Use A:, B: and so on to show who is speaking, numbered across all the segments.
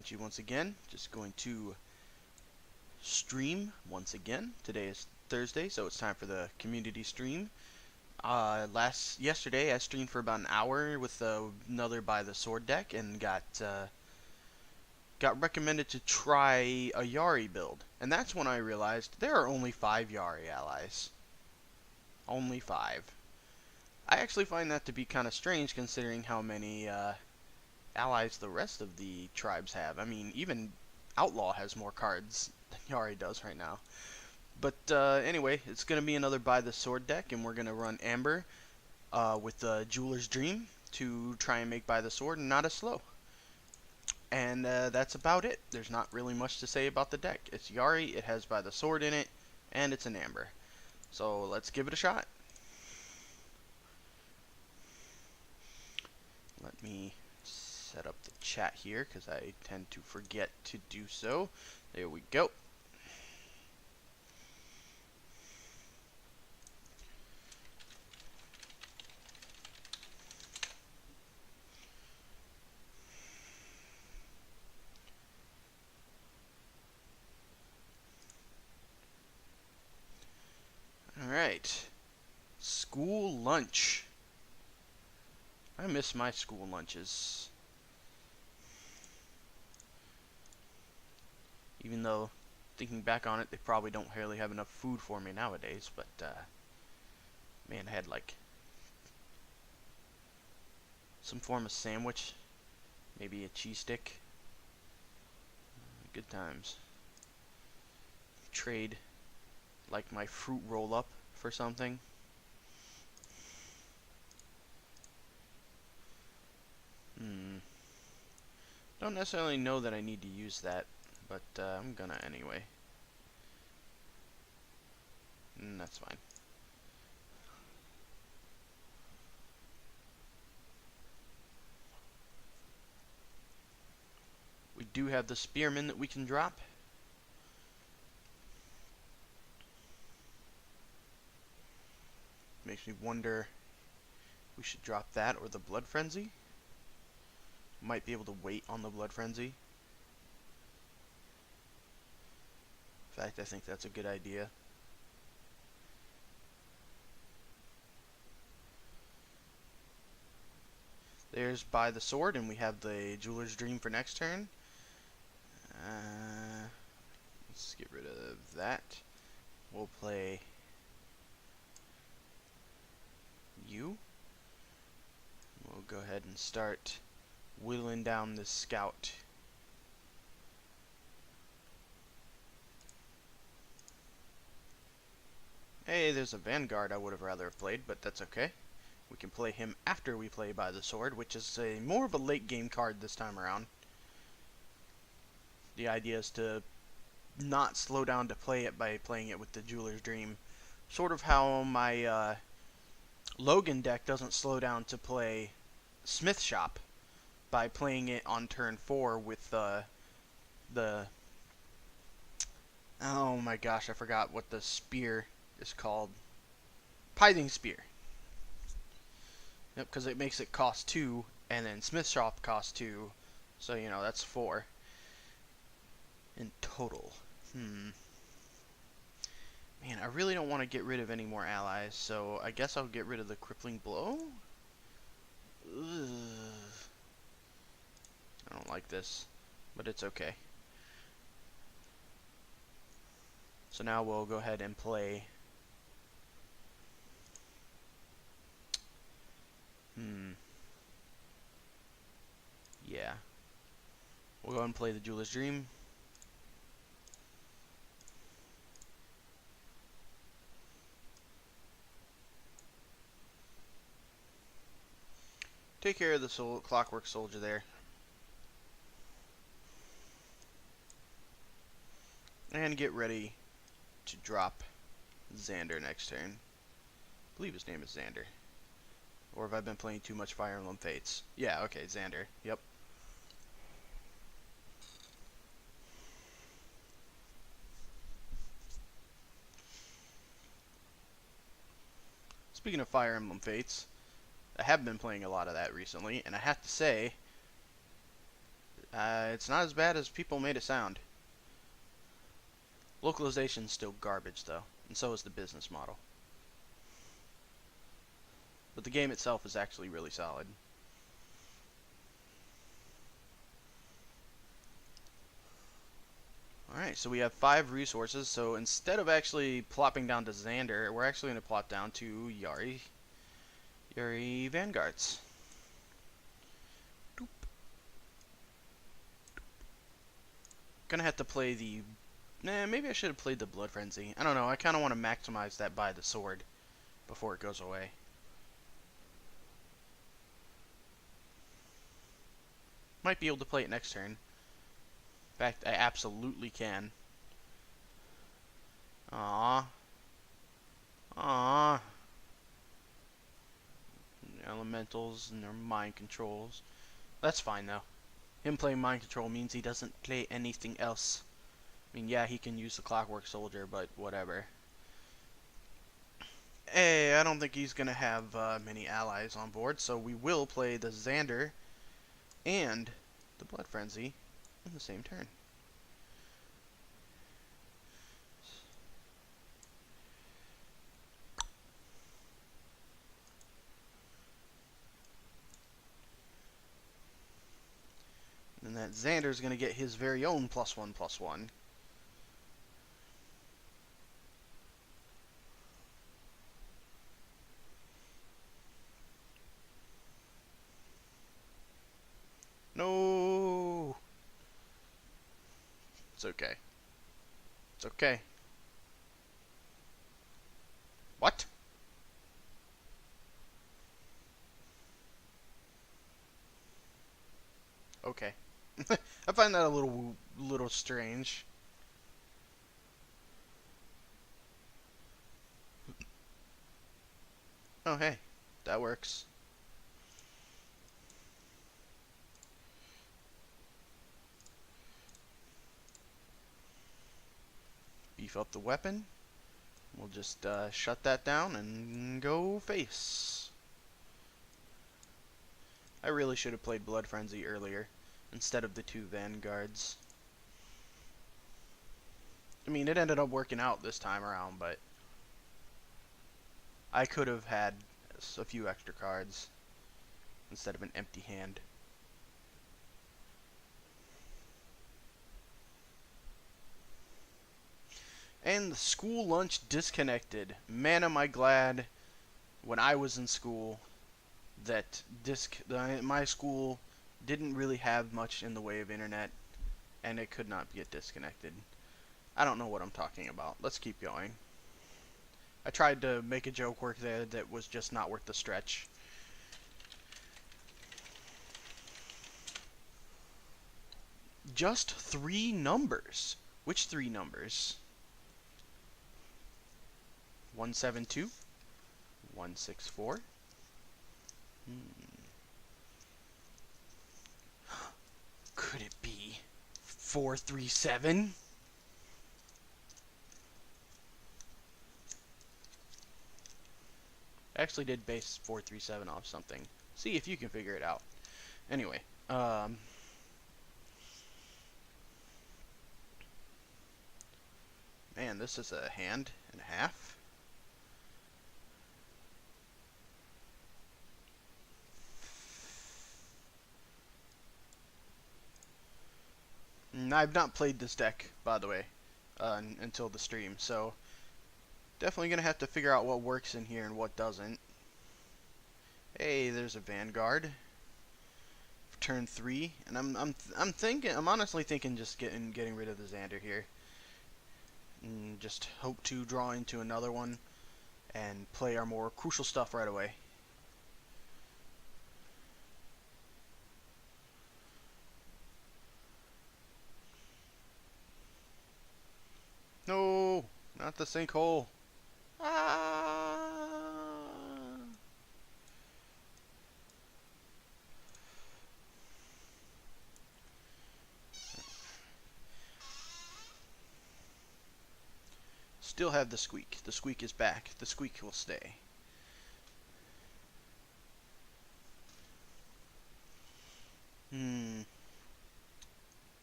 A: G once again. Just going to stream once again. Today is Thursday, so it's time for the community stream. Yesterday I streamed for about an hour with another By the Sword deck and got recommended to try a Yari build. And that's when I realized there are only 5 Yari allies. Only 5. I actually find that to be kind of strange considering how many allies the rest of the tribes have. I mean, even Outlaw has more cards than Yari does right now. But anyway, it's going to be another By the Sword deck, and we're going to run Amber with Jeweler's Dream to try and make By the Sword and not as slow. And that's about it. There's not really much to say about the deck. It's Yari, it has By the Sword in it, and it's an Amber. So let's give it a shot. Let me set up the chat here because I tend to forget to do so. There we go. Alright. School lunch. I miss my school lunches. Even though, thinking back on it, they probably don't really have enough food for me nowadays, but, man, I had, like, some form of sandwich, maybe a cheese stick. Good times. Trade, like, my fruit roll-up for something. Don't necessarily know that I need to use that, but I'm gonna anyway. That's fine. We do have the Spearman that we can drop. Makes me wonder if we should drop that or the Blood Frenzy. Might be able to wait on the Blood Frenzy. In fact, I think that's a good idea. There's By the Sword, and we have the Jeweler's Dream for next turn. Let's get rid of that. We'll play you. We'll go ahead and start whittling down this scout. Hey, there's a Vanguard I would have rather have played, but that's okay. We can play him after we play By the Sword, which is more of a late game card this time around. The idea is to not slow down to play it by playing it with the Jeweler's Dream. Sort of how my Logan deck doesn't slow down to play Smith Shop by playing it on turn 4 with the oh my gosh, I forgot what the spear is called. Pithing Spear. Yep, because it makes it cost 2, and then Smith Shop costs 2, so you know that's 4 in total. Man, I really don't want to get rid of any more allies, so I guess I'll get rid of the Crippling Blow. Ugh. I don't like this, but it's okay. So now we'll go ahead and play yeah. We'll go ahead and play the Jeweler's Dream. Take care of the Clockwork Soldier there. And get ready to drop Xander next turn. I believe his name is Xander. Or have I been playing too much Fire Emblem Fates? Yeah, okay, Xander. Yep. Speaking of Fire Emblem Fates, I have been playing a lot of that recently, and I have to say, It's not as bad as people made it sound. Localization's still garbage, though, and so is the business model. But the game itself is actually really solid. Alright, so we have 5 resources, so instead of actually plopping down to Xander, we're actually going to plop down to Yari Vanguards. Doop. Gonna have to play the... maybe I should have played the Blood Frenzy. I don't know, I kind of want to maximize that by the sword before it goes away. Might be able to play it next turn. In fact, I absolutely can. Aww. Aww. Elementals and their mind controls. That's fine, though. Him playing mind control means he doesn't play anything else. I mean, yeah, he can use the Clockwork Soldier, but whatever. Hey, I don't think he's going to have many allies on board, so we will play the Xander and the Blood Frenzy in the same turn. And that Xander's going to get his very own +1/+1. No! It's okay. It's okay. What? Okay. I find that a little strange. Oh, hey. That works. Beef up the weapon. We'll just shut that down and go face. I really should have played Blood Frenzy earlier instead of the 2 Vanguards. I mean, it ended up working out this time around, but I could have had a few extra cards instead of an empty hand. And the school lunch disconnected. Man, am I glad when I was in school that my school didn't really have much in the way of internet, and it could not get disconnected. I don't know what I'm talking about. Let's keep going. I tried to make a joke work there that was just not worth the stretch. Just 3 numbers. Which 3 numbers? 172, 164. Could it be 437? I actually did base 437 off something. See if you can figure it out. Anyway, man, this is a hand and a half. I've not played this deck, by the way, until the stream, so definitely gonna have to figure out what works in here and what doesn't. Hey, there's a Vanguard. Turn 3, and I'm honestly thinking just getting rid of the Xander here, and just hope to draw into another one and play our more crucial stuff right away. No, not the sinkhole. Ah! Still have the squeak. The squeak is back. The squeak will stay.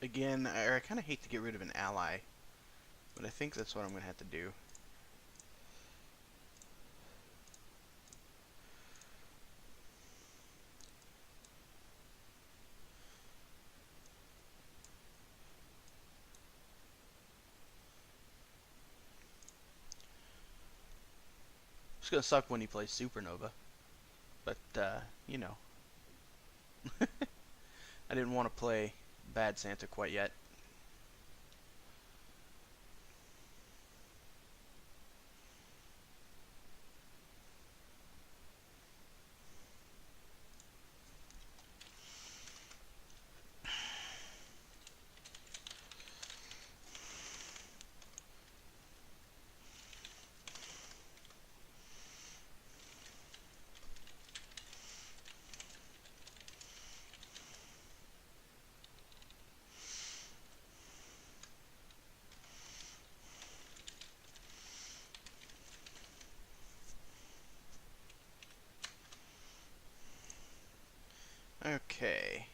A: again, I kind of hate to get rid of an ally, but I think that's what I'm going to have to do. It's going to suck when he plays Supernova, but, you know. I didn't want to play Bad Santa quite yet. Okay.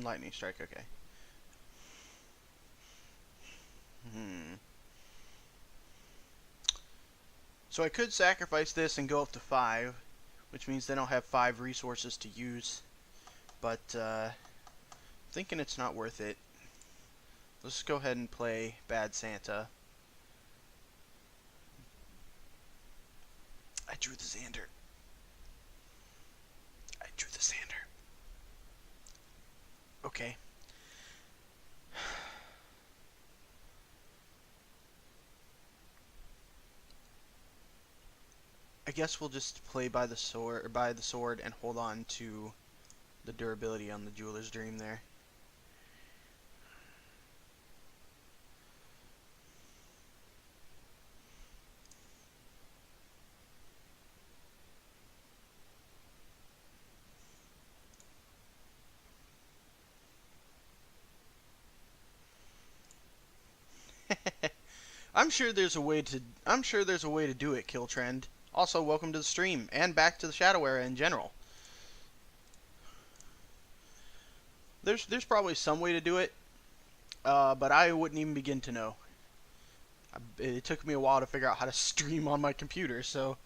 A: Lightning strike, okay. So I could sacrifice this and go up to 5, which means they don't have 5 resources to use. But, thinking it's not worth it. Let's go ahead and play Bad Santa. I drew the Xander. I drew the Xander. Okay. I guess we'll just play by the sword and hold on to the durability on the Jeweler's Dream there. I'm sure there's a way to do it, Kill Trend. Also, welcome to the stream and back to the Shadow Era in general. There's probably some way to do it, but I wouldn't even begin to know. It took me a while to figure out how to stream on my computer, so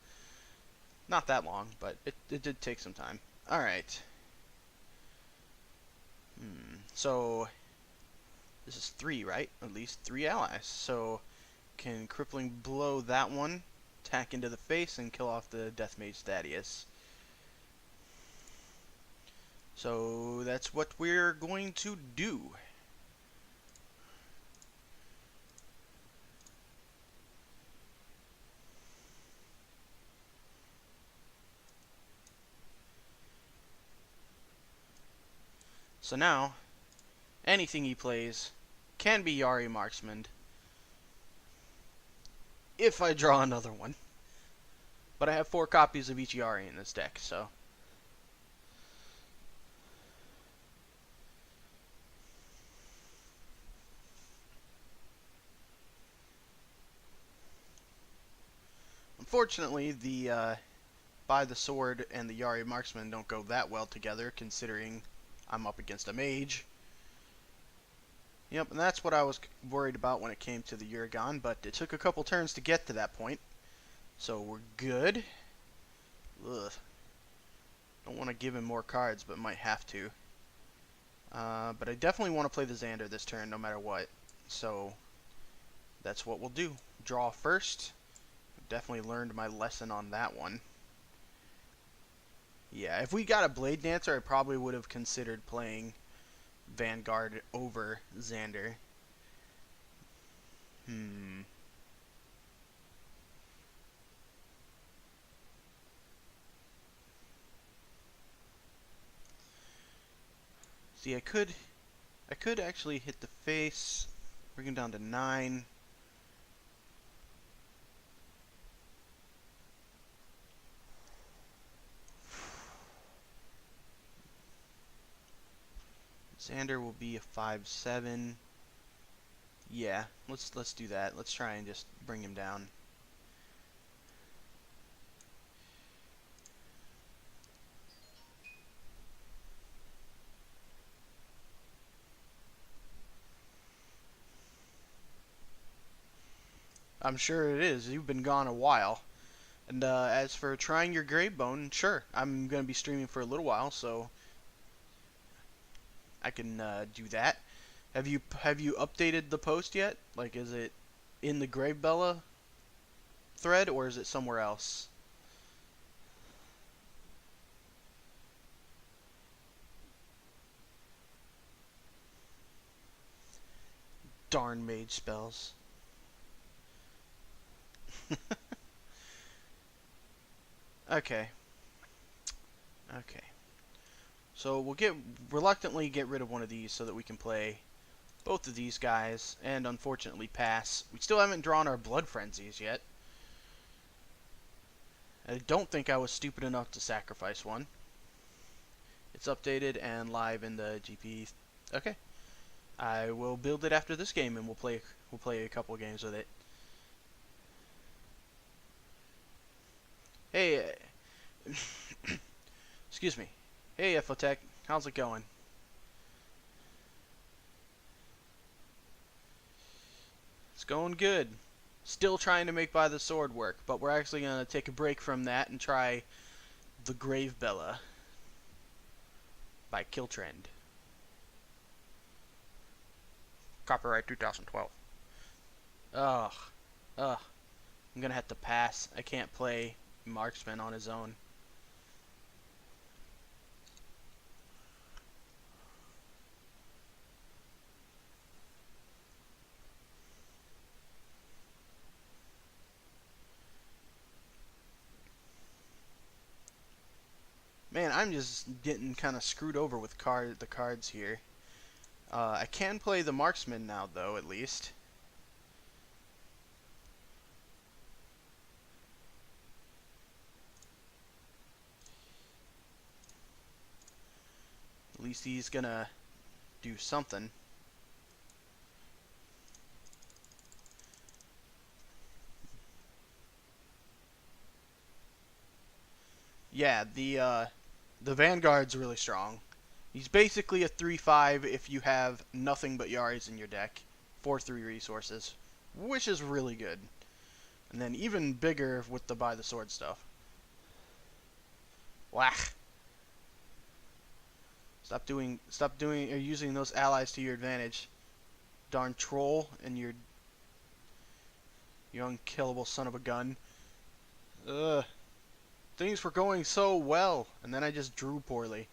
A: not that long, but it did take some time. All right. So this is 3, right? At least 3 allies. So can Crippling Blow that one, attack into the face, and kill off the Death Mage Thaddeus. So that's what we're going to do. So now, anything he plays can be Yari Marksman if I draw another one. But I have 4 copies of each Yari in this deck, so. Unfortunately, the By the Sword and the Yari Marksman don't go that well together, considering I'm up against a mage. Yep, and that's what I was worried about when it came to the Uragon, but it took a couple turns to get to that point. So we're good. Ugh. Don't want to give him more cards, but might have to. But I definitely want to play the Xander this turn, no matter what. So that's what we'll do. Draw first. Definitely learned my lesson on that one. Yeah, if we got a Blade Dancer, I probably would have considered playing Vanguard over Xander. See, I could actually hit the face, bring him down to 9. Xander will be a 5/7. Yeah, let's do that. Let's try and just bring him down. I'm sure it is. You've been gone a while. And as for trying your Gravebone, sure, I'm gonna be streaming for a little while, so I can do that. Have you updated the post yet? Like, is it in the Gravebella thread or is it somewhere else? Darn mage spells. Okay. Okay. So we'll reluctantly get rid of one of these so that we can play both of these guys and unfortunately pass. We still haven't drawn our Blood Frenzies yet. I don't think I was stupid enough to sacrifice one. It's updated and live in the GP. Okay. I will build it after this game and we'll play a couple games with it. Hey, excuse me. Hey, Infotech, how's it going? It's going good. Still trying to make By the Sword work, but we're actually going to take a break from that and try the Gravebella by Killtrend. Copyright 2012. Ugh. Ugh. I'm going to have to pass. I can't play Marksman on his own. Man, I'm just getting kind of screwed over with the cards here. I can play the Marksman now, though, at least. At least he's gonna do something. Yeah, the Vanguard's really strong. He's basically a 3/5 if you have nothing but Yaris in your deck for 3 resources, which is really good. And then even bigger with the By the Sword stuff. Whack. Stop doing or using those allies to your advantage. Darn troll and your you unkillable son of a gun. Ugh. Things were going so well, and then I just drew poorly.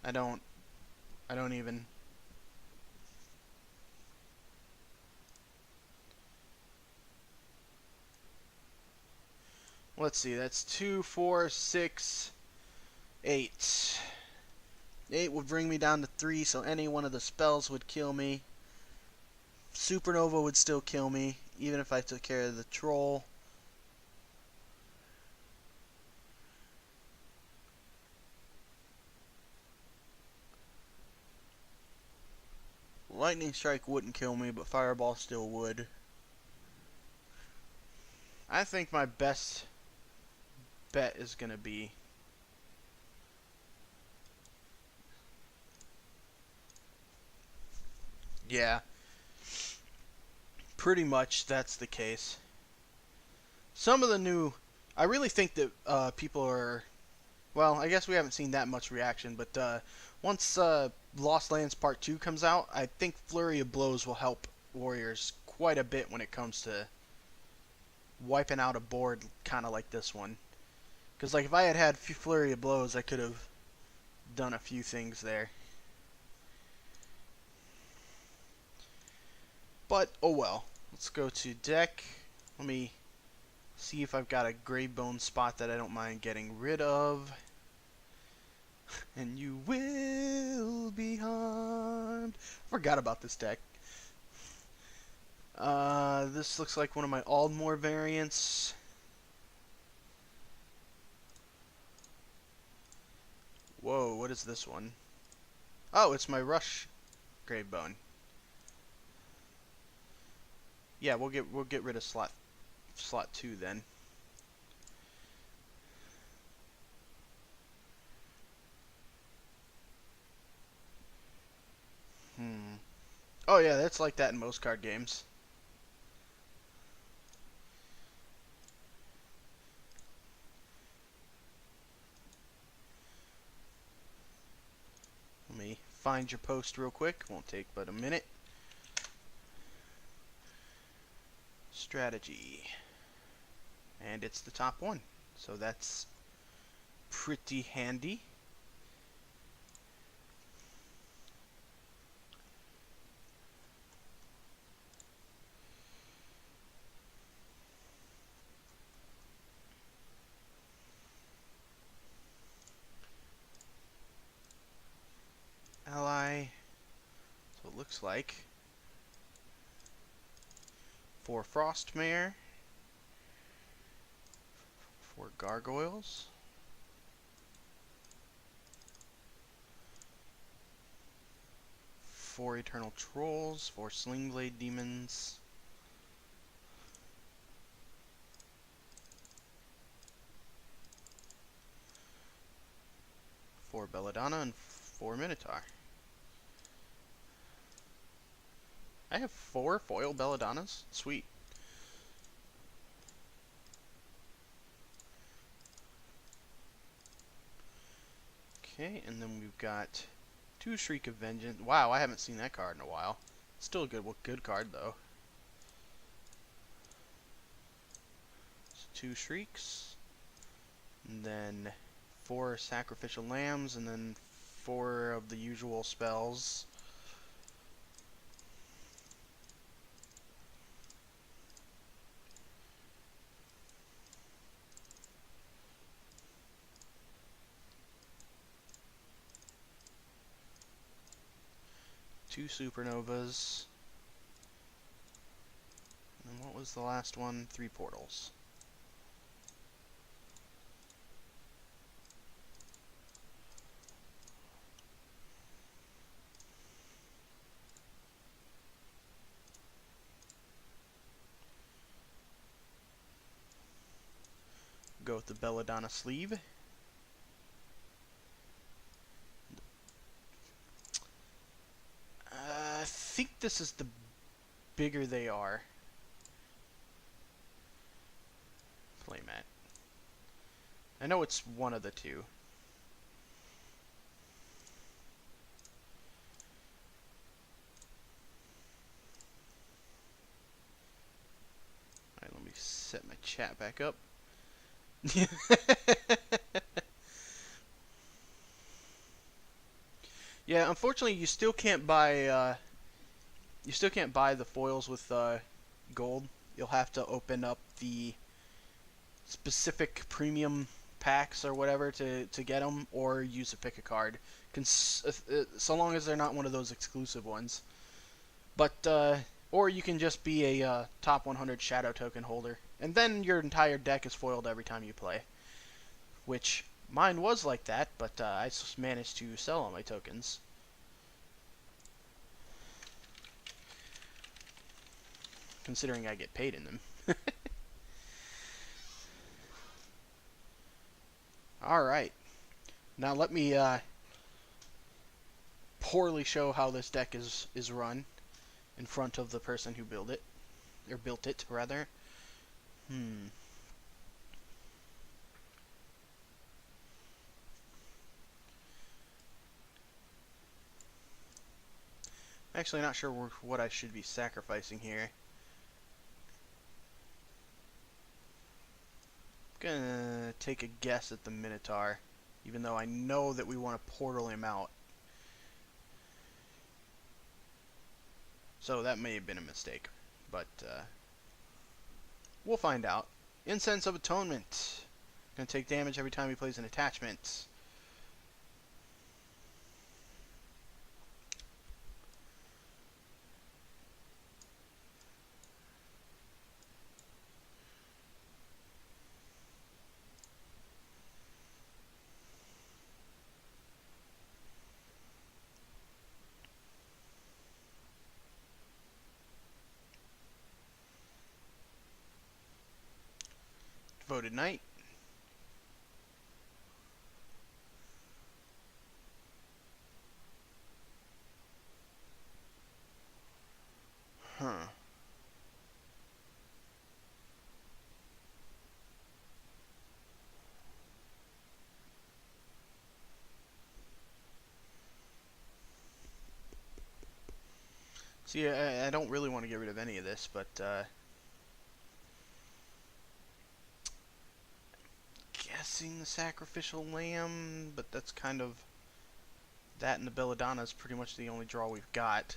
A: I don't even. Let's see, that's 2, 4, 6, 8. 8 would bring me down to 3, so any one of the spells would kill me. Supernova would still kill me, even if I took care of the troll. Lightning Strike wouldn't kill me, but Fireball still would. I think my best bet is going to be yeah, pretty much that's the case. Some of the new I really think that people are well, I guess we haven't seen that much reaction, but once Lost Lands Part 2 comes out, I think Flurry of Blows will help Warriors quite a bit when it comes to wiping out a board kind of like this one. Because like if I had Flurry of Blows, I could have done a few things there. But, oh well. Let's go to deck. Let me see if I've got a Gravebone spot that I don't mind getting rid of. And you will be harmed. Forgot about this deck. This looks like one of my Aldmore variants. Whoa, what is this one? Oh, it's my Rush Gravebone. Yeah, we'll get rid of slot 2 then. Oh yeah, that's like that in most card games. Let me find your post real quick. Won't take but a minute. Strategy. And it's the top one. So that's pretty handy. Ally. So it looks like 4 Frostmare, 4 Gargoyles, 4 Eternal Trolls, 4 Slingblade Demons, 4 Belladonna, and 4 Minotaur. I have 4 foil Belladonnas? Sweet. Okay, and then we've got 2 Shriek of Vengeance. Wow, I haven't seen that card in a while. Still a good card, though. So 2 Shrieks. And then 4 Sacrificial Lambs, and then 4 of the usual spells. Two Supernovas. And what was the last one? 3 Portals. Go with the Belladonna sleeve. I think this is the bigger they are. Playmat. I know it's one of the two. Alright, let me set my chat back up. Yeah, unfortunately, you still can't buy the foils with gold. You'll have to open up the specific premium packs or whatever to get them, or use a pick a card. So long as they're not one of those exclusive ones. But or you can just be a top 100 shadow token holder, and then your entire deck is foiled every time you play. Which mine was like that, but I just managed to sell all my tokens. Considering I get paid in them. Alright. Now let me poorly show how this deck is run in front of the person who built it. Or built it, rather. Actually, not sure what I should be sacrificing here. I'm gonna take a guess at the Minotaur, even though I know that we want to portal him out. So that may have been a mistake, but we'll find out. Incense of Atonement. Gonna take damage every time he plays an attachment. Devoted Knight. See, I don't really want to get rid of any of this, but guessing the sacrificial lamb, but that's kind of that, and the belladonna is pretty much the only draw we've got.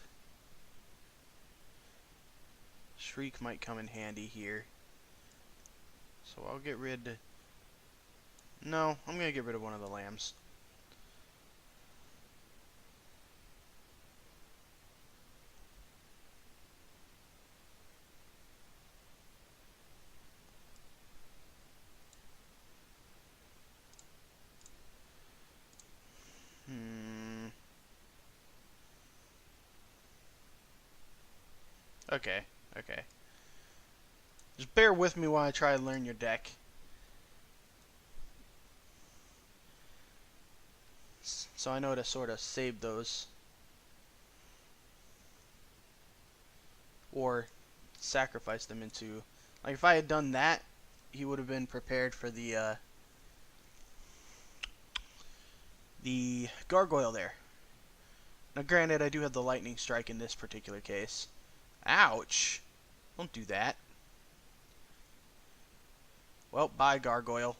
A: Shriek might come in handy here. So I'll get rid... No, I'm going to get rid of one of the lambs. Okay, okay. Just bear with me while I try to learn your deck. So I know to sort of save those. Or sacrifice them into... Like, if I had done that, he would have been prepared for the gargoyle there. Now, granted, I do have the lightning strike in this particular case. Ouch! Don't do that. Well, bye, gargoyle.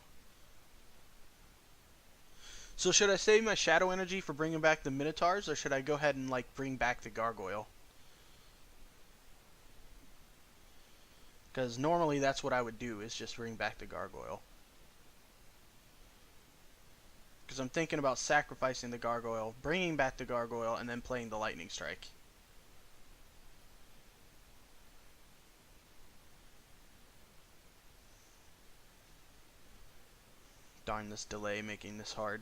A: So should I save my shadow energy for bringing back the minotaurs, or should I go ahead and, like, bring back the gargoyle? Because normally that's what I would do, is just bring back the gargoyle. Because I'm thinking about sacrificing the gargoyle, bringing back the gargoyle, and then playing the lightning strike. Darn this delay making this hard.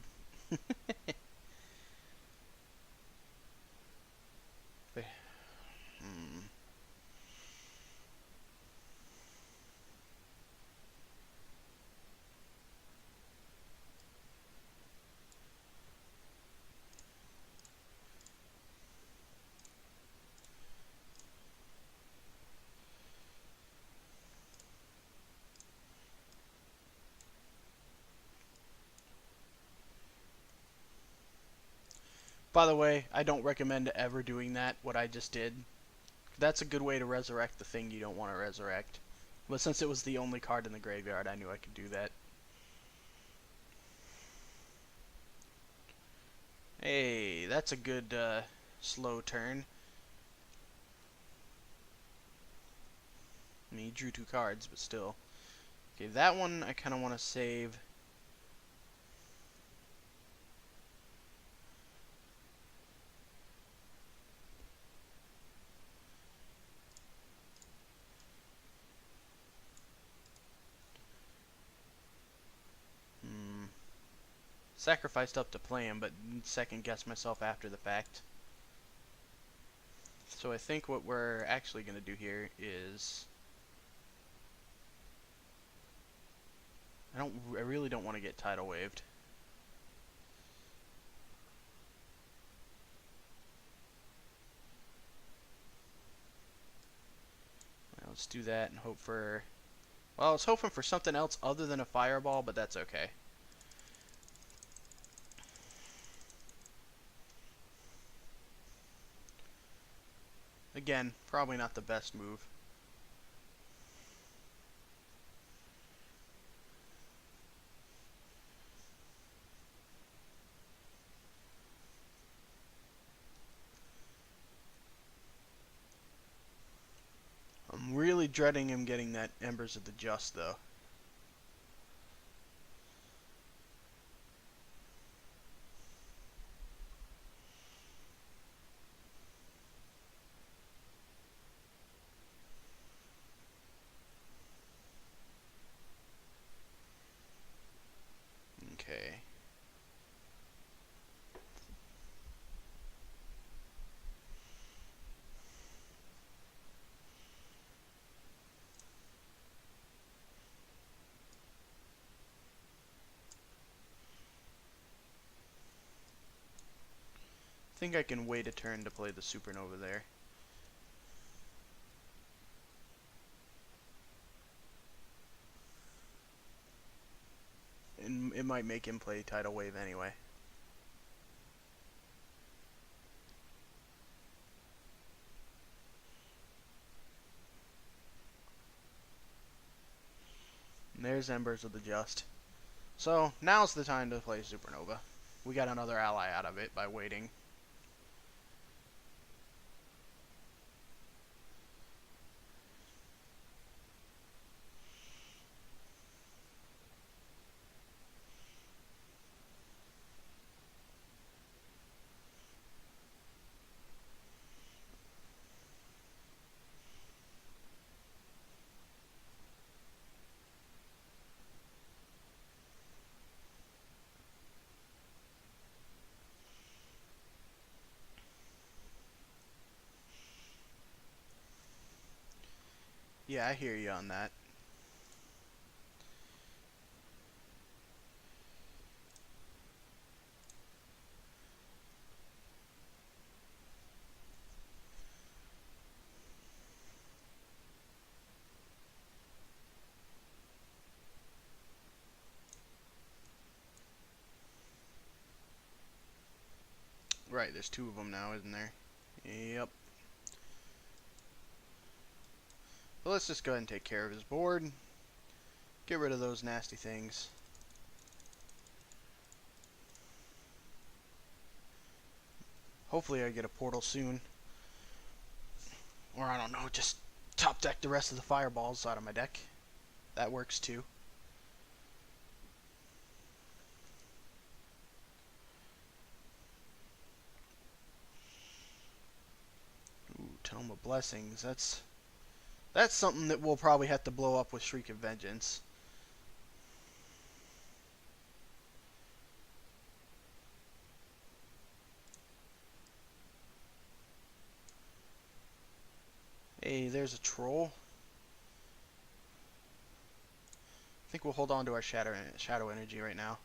A: By the way, I don't recommend ever doing that, what I just did. That's a good way to resurrect the thing you don't want to resurrect. But since it was the only card in the graveyard, I knew I could do that. Hey, that's a good slow turn. I mean, he drew 2 cards, but still. Okay, that one I kind of want to save. Sacrificed up to play him, but second guessed myself after the fact. So I think what we're actually going to do here is... I really don't want to get tidal waved. Now let's do that and hope for... Well, I was hoping for something else other than a fireball, but that's okay. Again, probably not the best move. I'm really dreading him getting that Embers of the Just, though. Okay. I think I can wait a turn to play the Supernova there. And it might make him play Tidal Wave anyway. There's Embers of the Just. So, now's the time to play Supernova. We got another ally out of it by waiting. Yeah, I hear you on that. Right, there's two of them now, isn't there? Yep. But let's just go ahead and take care of his board. Get rid of those nasty things. Hopefully I get a portal soon. Or I don't know, just top deck the rest of the fireballs out of my deck. That works too. Ooh, Tome of Blessings. That's something that we'll probably have to blow up with Shriek of Vengeance. Hey, there's a troll. I think we'll hold on to our shadow energy right now.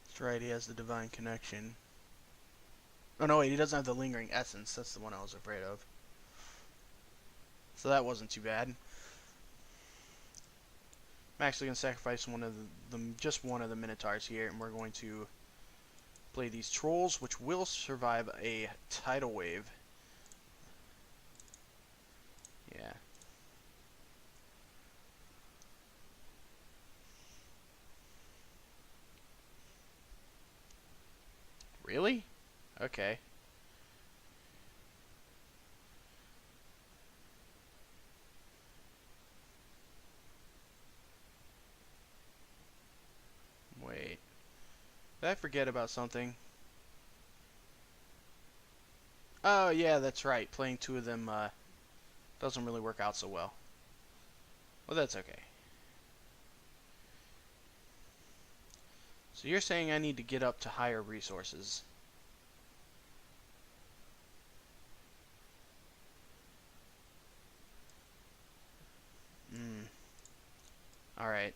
A: That's right, he has the Divine Connection. Oh no, wait, he doesn't have the Lingering Essence. That's the one I was afraid of. So that wasn't too bad. I'm actually going to sacrifice just one of the Minotaurs here, and we're going to play these trolls, which will survive a tidal wave. Yeah. Really? Okay. Wait. Did I forget about something? Oh, yeah, that's right. Playing two of them doesn't really work out so well. Well, that's okay. So you're saying I need to get up to higher resources. Hmm. Alright.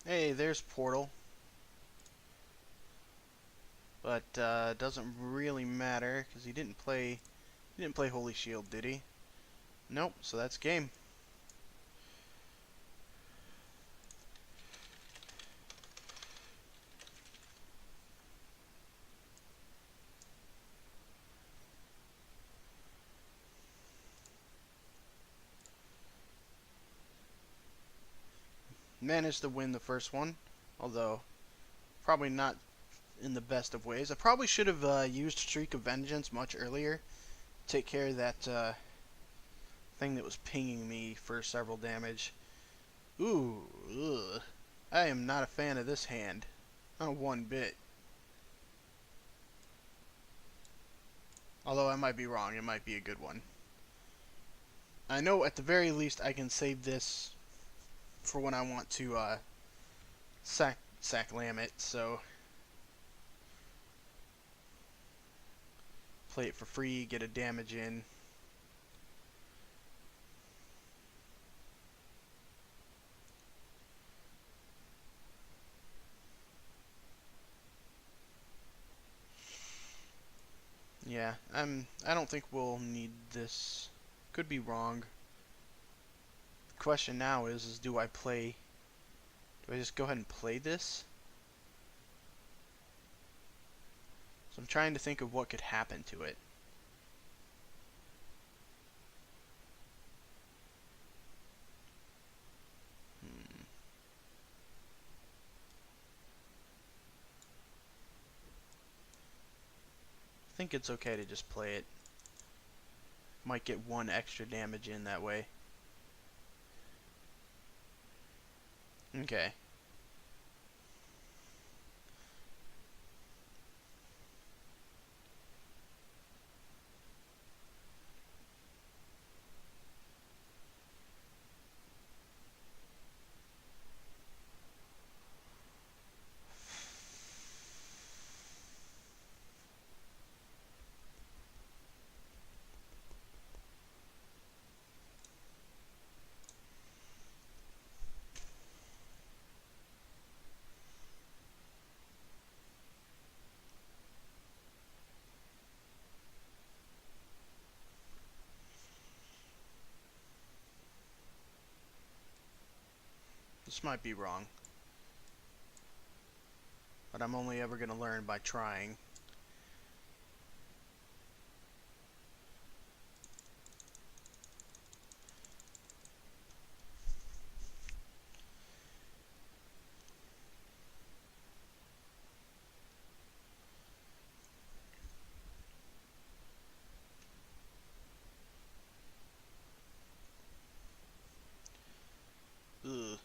A: Hey, there's Portal. But doesn't really matter because he didn't play Holy Shield, did he? Nope, so that's game. Managed to win the first one, although probably not in the best of ways. I probably should have used Shriek of Vengeance much earlier. Take care of that thing that was pinging me for several damage. Ooh, ugh. I am not a fan of this hand. one bit. Although I might be wrong, it might be a good one. I know at the very least I can save this for when I want to sack lamb it, so play it for free, get a damage in. Yeah, I don't think we'll need this. Could be wrong. The question now is do I just go ahead and play this? So I'm trying to think of what could happen to it. I think it's okay to just play it. Might get one extra damage in that way. Okay. This might be wrong. But I'm only ever going to learn by trying. Ugh.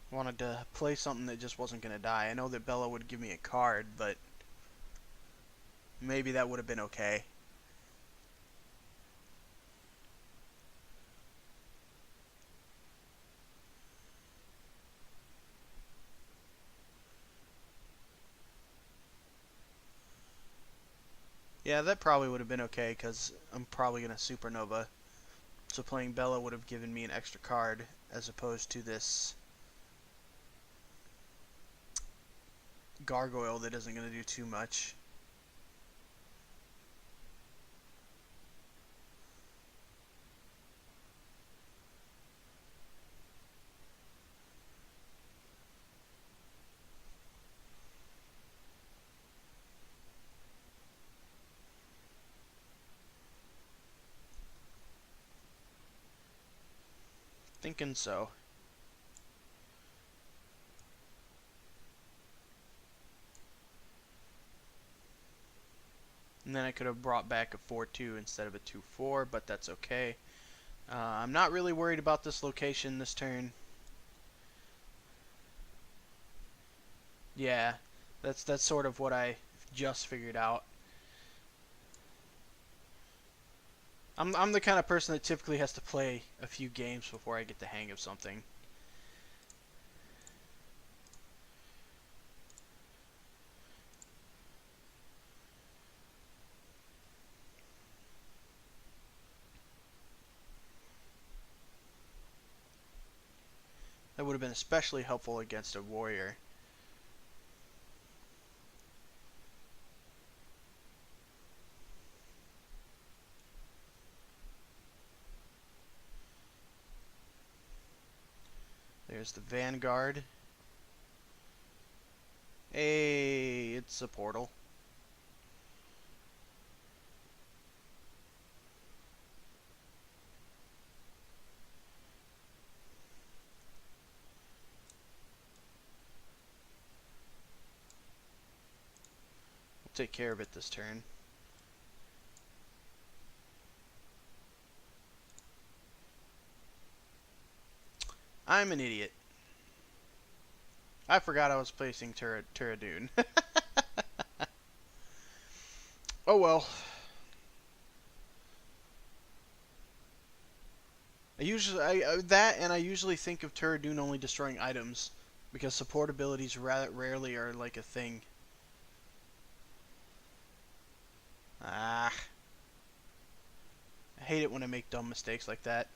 A: Wanted to play something that just wasn't going to die. I know that Bella would give me a card, but maybe that would have been okay. Yeah, that probably would have been okay because I'm probably going to supernova. So playing Bella would have given me an extra card as opposed to this gargoyle that isn't going to do too much. Thinking so. And then I could have brought back a 4-2 instead of a 2-4, but that's okay. I'm not really worried about this location this turn. Yeah, that's sort of what I just figured out. I'm the kind of person that typically has to play a few games before I get the hang of something. That would have been especially helpful against a warrior. There's the Vanguard. Hey, it's a portal. We'll take care of it this turn. I'm an idiot. I forgot I was placing Turradune. Oh well. I usually think of Turradune only destroying items because support abilities rarely are like a thing. Ah, I hate it when I make dumb mistakes like that.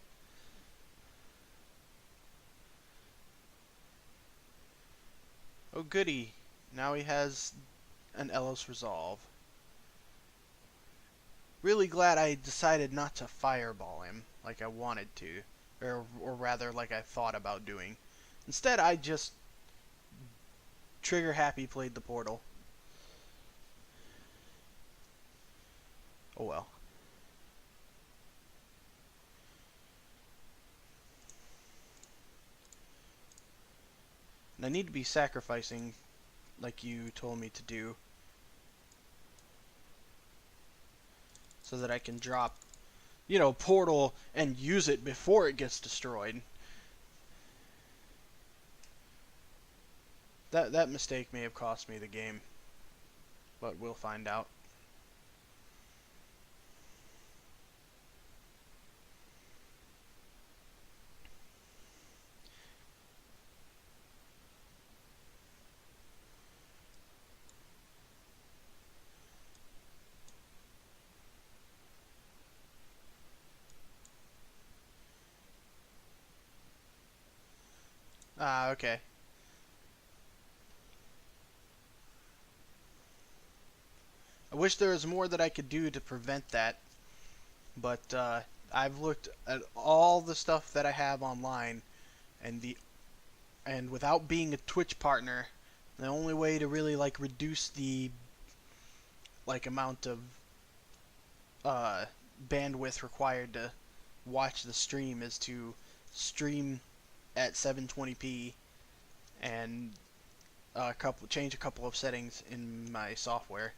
A: Oh goody, now he has an Elos Resolve. Really glad I decided not to fireball him like I wanted to, or rather like I thought about doing. Instead, I just trigger happy played the portal. Oh well. And I need to be sacrificing like you told me to do so that I can drop, portal and use it before it gets destroyed. That mistake may have cost me the game, but we'll find out. Ah, okay. I wish there was more that I could do to prevent that, but I've looked at all the stuff that I have online, and without being a Twitch partner, the only way to really reduce the amount of uh, bandwidth required to watch the stream is to stream at 720p and change a couple of settings in my software,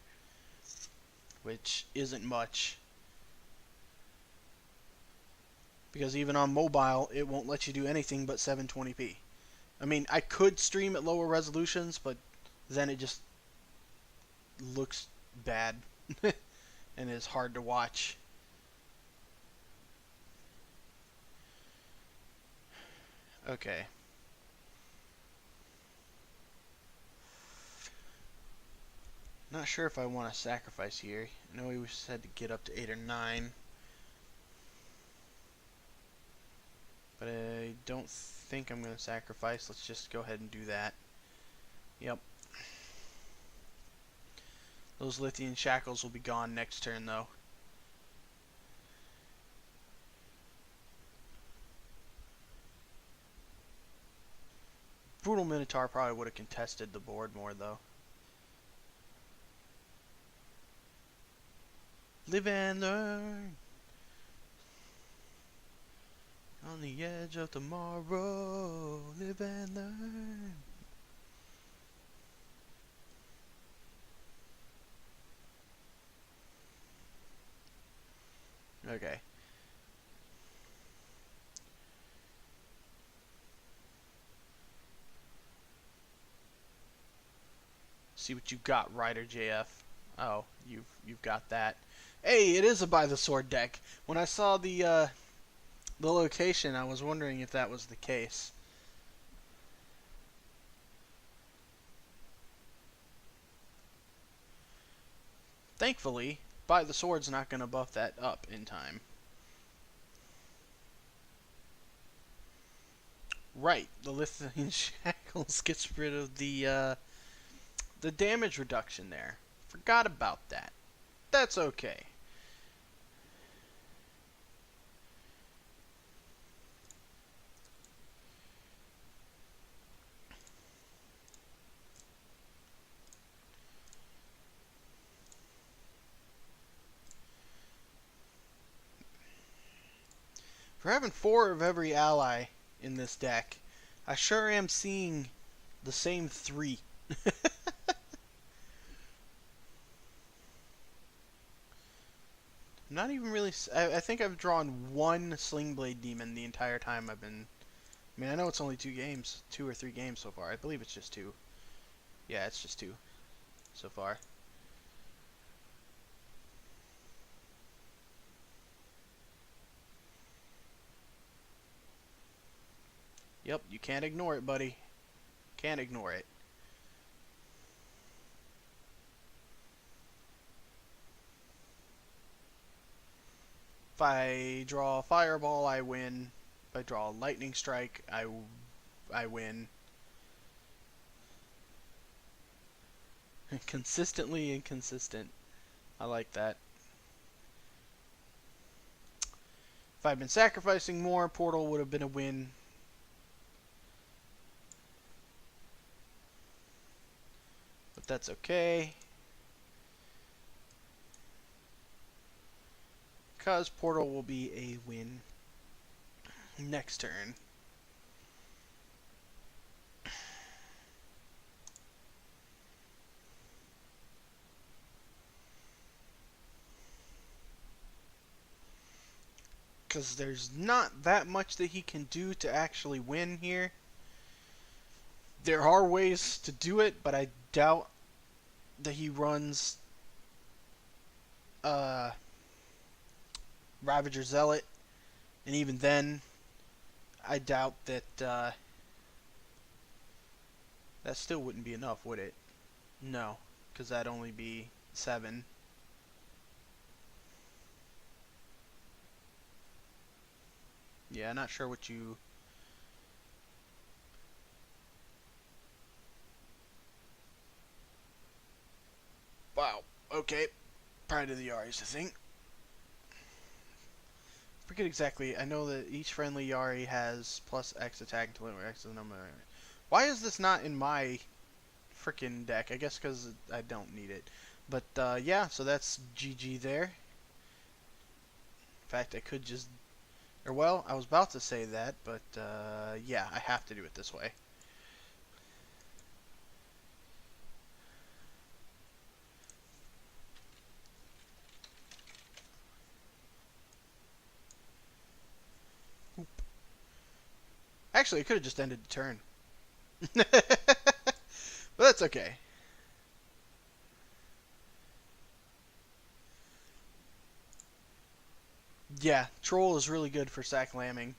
A: which isn't much, because even on mobile it won't let you do anything but 720p. I mean, I could stream at lower resolutions, but then it just looks bad and is hard to watch. Okay. Not sure if I want to sacrifice here. I know we said to get up to 8 or 9. But I don't think I'm going to sacrifice. Let's just go ahead and do that. Yep. Those Lithian shackles will be gone next turn, though. Brutal Minotaur probably would have contested the board more, though. Live and learn. On the edge of tomorrow. Live and learn. Okay. See what you got, Ryder JF. Oh, you've got that. Hey, it is a by the sword deck. When I saw the location, I was wondering if that was the case. Thankfully, by the sword's not going to buff that up in time. Right, the Lithian Shackles gets rid of the damage reduction there. Forgot about that. That's okay. For having 4 of every ally in this deck, I sure am seeing the same 3. Not even really. I think I've drawn 1 Sling Blade Demon the entire time I've been. I mean, I know it's only 2 games, 2 or 3 games so far. I believe it's just 2. Yeah, it's just 2 so far. Yep, you can't ignore it, buddy. Can't ignore it. If I draw a Fireball, I win. If I draw a Lightning Strike, I win. Consistently inconsistent. I like that. If I'd been sacrificing more, Portal would have been a win. But that's okay. Because Portal will be a win next turn. Because there's not that much that he can do to actually win here. There are ways to do it, but I doubt that he runs Ravager Zealot. And even then, I doubt that that still wouldn't be enough, would it? No, because that'd only be 7. Yeah, not sure what you... Wow, okay. Pride of the Yari's the thing. Forget exactly. I know that each friendly Yari has plus X attack until X is the number. Why is this not in my freaking deck? I guess because I don't need it. But yeah, so that's GG there. In fact, I could just... Or well, I was about to say that, but yeah, I have to do it this way. Oop. Actually, I could have just ended the turn. But that's okay. Yeah, Troll is really good for sack lambing.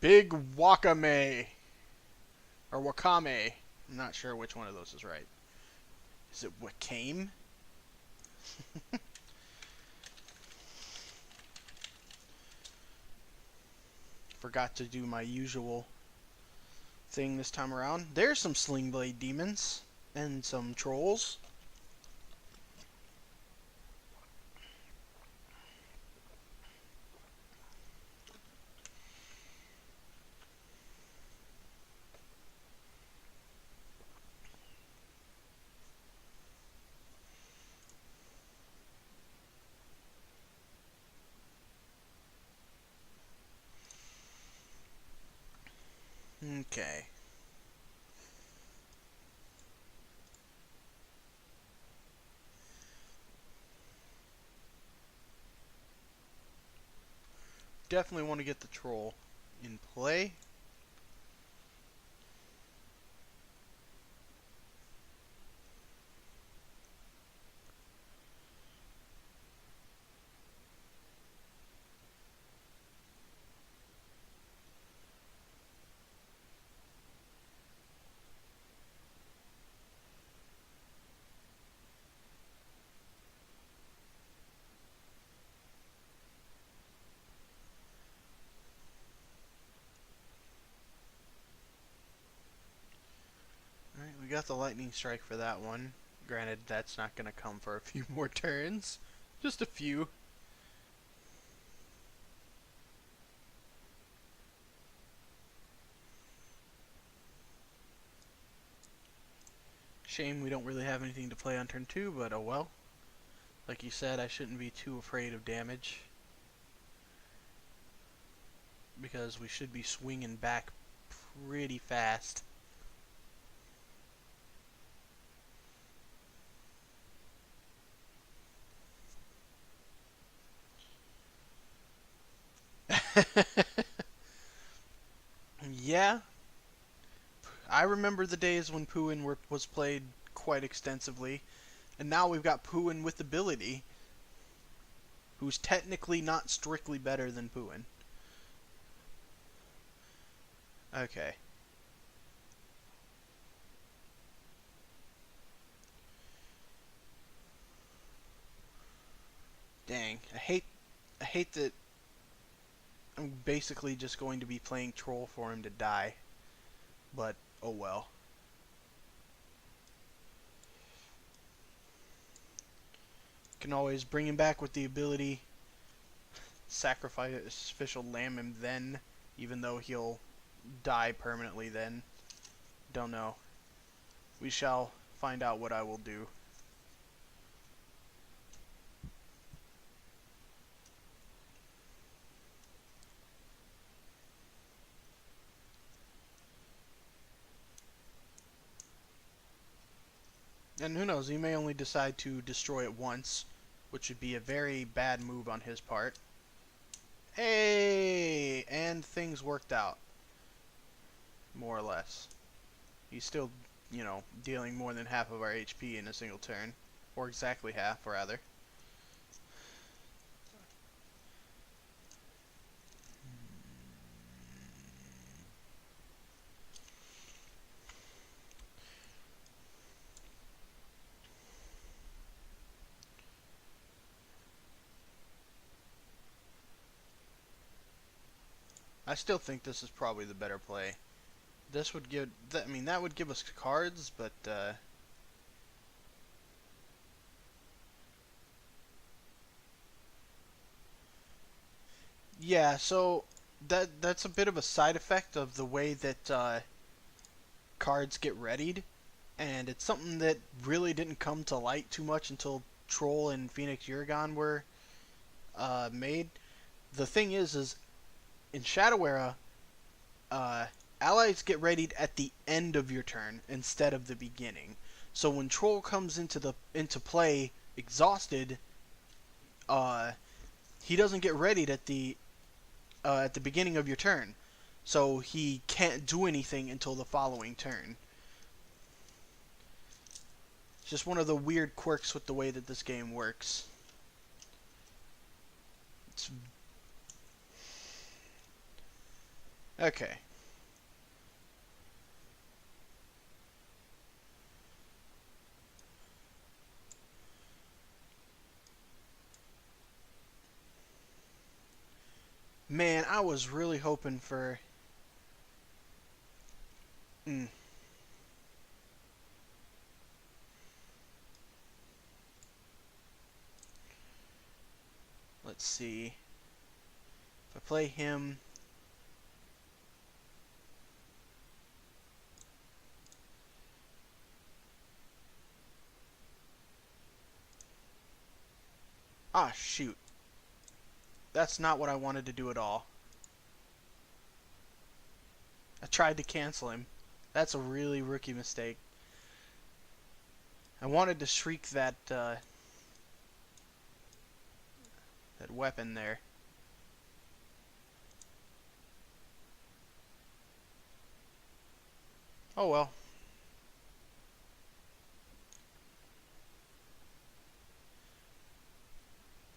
A: Big Wakame. Or Wakame. I'm not sure which one of those is right. Is it Wakame? Forgot to do my usual thing this time around. There's some Sling Blade Demons. And some Trolls. Okay. Definitely want to get the Troll in play. Alright, we got the Lightning Strike for that one. Granted, that's not going to come for a few more turns. Just a few. Shame we don't really have anything to play on turn 2, but oh well. Like you said, I shouldn't be too afraid of damage. because we should be swinging back pretty fast. Yeah, I remember the days when Puin was played quite extensively, and now we've got Puin with ability, who's technically not strictly better than Puin. Okay. Dang, I hate that I'm basically just going to be playing troll for him to die, but oh well. Can always bring him back with the ability, sacrificial lamb him then, even though he'll die permanently then. Don't know. We shall find out what I will do. And who knows, he may only decide to destroy it once, which would be a very bad move on his part. Hey! And things worked out. More or less. He's still, you know, dealing more than half of our HP in a single turn. Or exactly half, rather. I still think this is probably the better play. This would give, I mean, that would give us cards, but, yeah, so that's a bit of a side effect of the way that cards get readied, and it's something that really didn't come to light too much until Troll and Phoenix Uragon were made. The thing is in Shadow Era, allies get readied at the end of your turn instead of the beginning. So when Troll comes into play exhausted, he doesn't get readied at the beginning of your turn, so he can't do anything until the following turn. It's just one of the weird quirks with the way that this game works. It's okay. Man, I was really hoping for... Let's see. If I play him... Ah, shoot. That's not what I wanted to do at all. I tried to cancel him. That's a really rookie mistake. I wanted to shriek that weapon there. Oh well.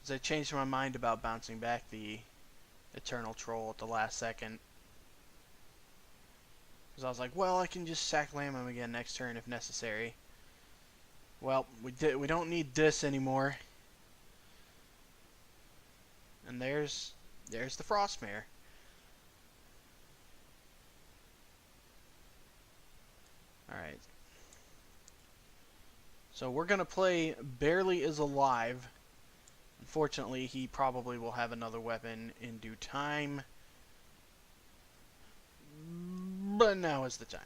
A: As I changed my mind about bouncing back the Eternal Troll at the last second. Because I was like, well, I can just sack lamb him again next turn if necessary. Well, we don't need this anymore. And there's the Frostmare. Alright. So we're going to play Barely Is Alive. Unfortunately, he probably will have another weapon in due time. But now is the time.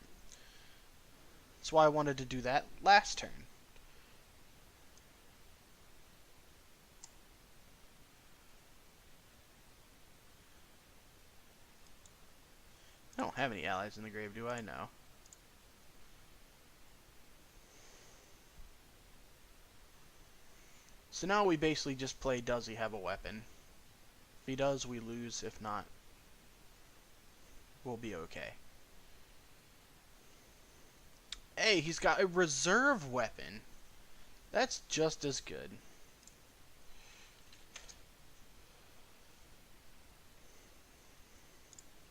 A: That's why I wanted to do that last turn. don't have any allies in the grave, do I? No. So now we basically just play, does he have a weapon? If he does, we lose. If not, we'll be okay. Hey, he's got a reserve weapon. That's just as good.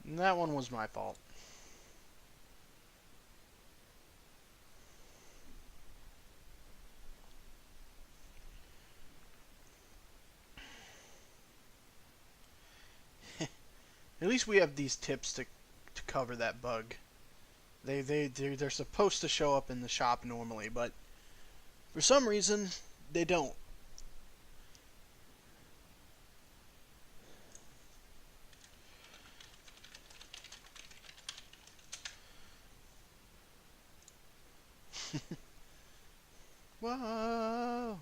A: And that one was my fault. At least we have these tips to cover that bug. They're supposed to show up in the shop normally, but for some reason they don't. Whoa.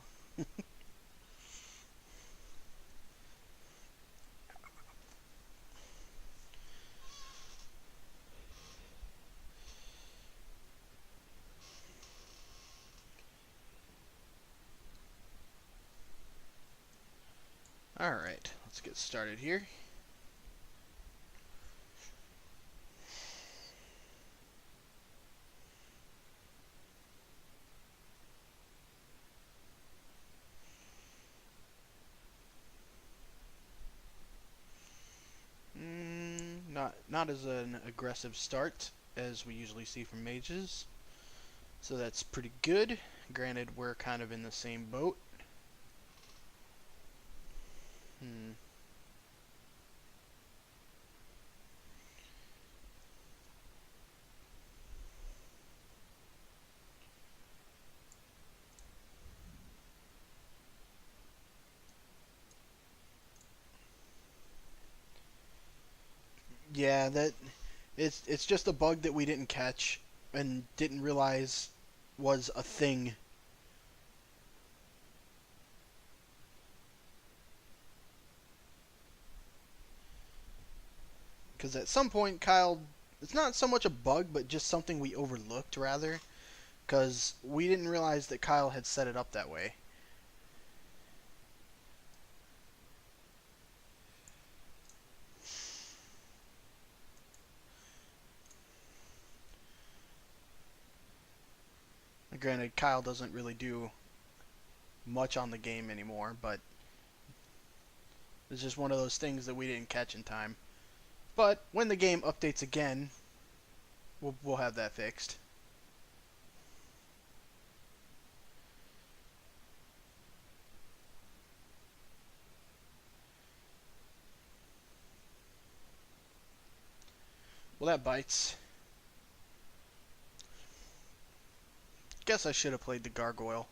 A: Alright, let's get started here. Not as an aggressive start as we usually see from mages. So that's pretty good. Granted, we're kind of in the same boat. Yeah, it's just a bug that we didn't catch and didn't realize was a thing. Because at some point, Kyle, it's not so much a bug, but just something we overlooked, rather. Because we didn't realize that Kyle had set it up that way. Granted, Kyle doesn't really do much on the game anymore, but it's just one of those things that we didn't catch in time. But when the game updates again, we'll have that fixed. Well, that bites. Guess I should have played the gargoyle.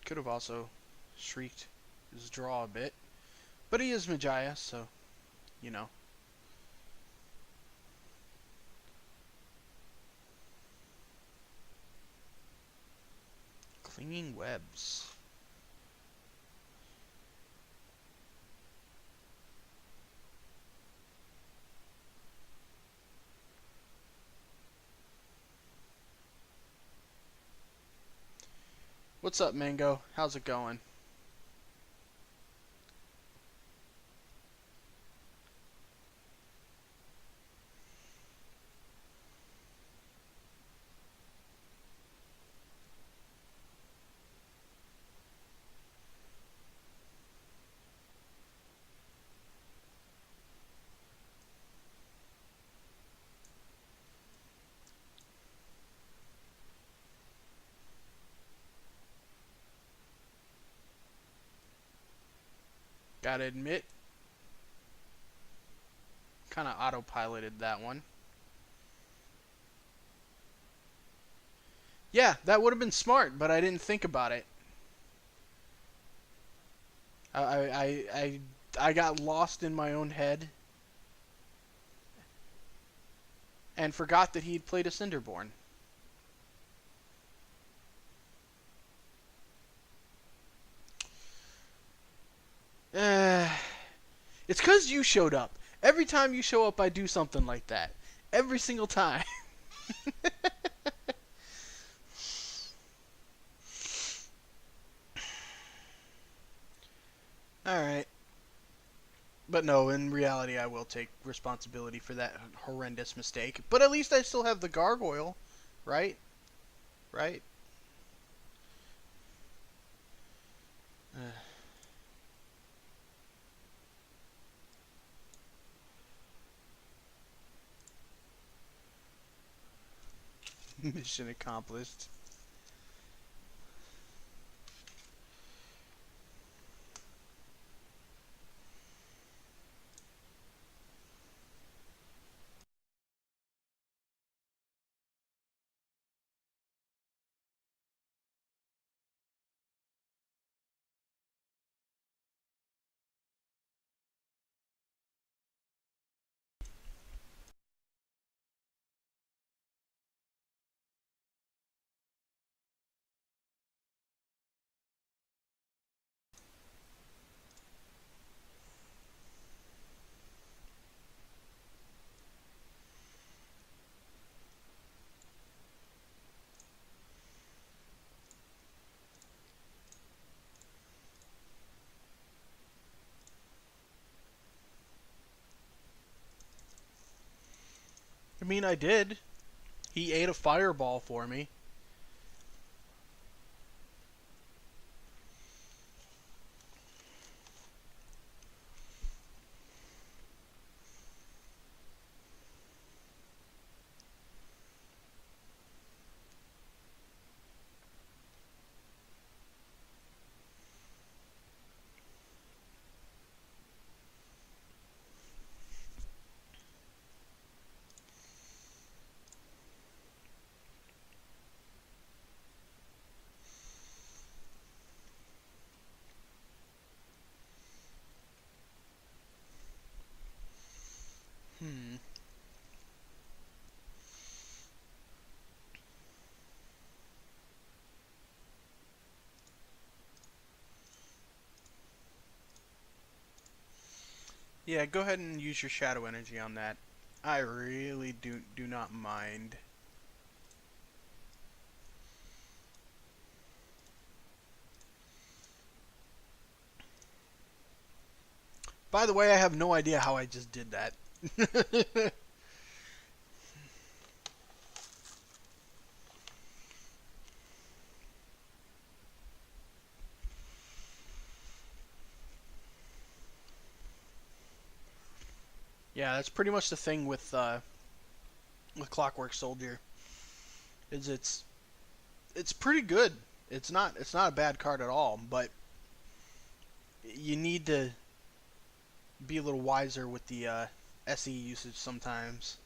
A: Could have also shrieked his draw a bit. But he is Majaya, so, you know. Clinging webs. What's up, Mango? How's it going? Gotta admit, kind of autopiloted that one.
B: Yeah, that would have been smart, but I didn't think about it. I I I got lost in my own head and forgot that he'd played a Cinderborn. Uh, it's because you showed up. Every time you show up, I do something like that. Every single time. Alright. But no, in reality, I will take responsibility for that horrendous mistake. But at least I still have the gargoyle, right? Right? Uh, mission accomplished. I mean, I did. He ate a fireball for me. Hmm. Yeah, go ahead and use your shadow energy on that. I really do not mind. By the way, I have no idea how I just did that. Yeah, that's pretty much the thing with Clockwork Soldier. Is it's pretty good. It's not a bad card at all, but you need to be a little wiser with the SE usage sometimes.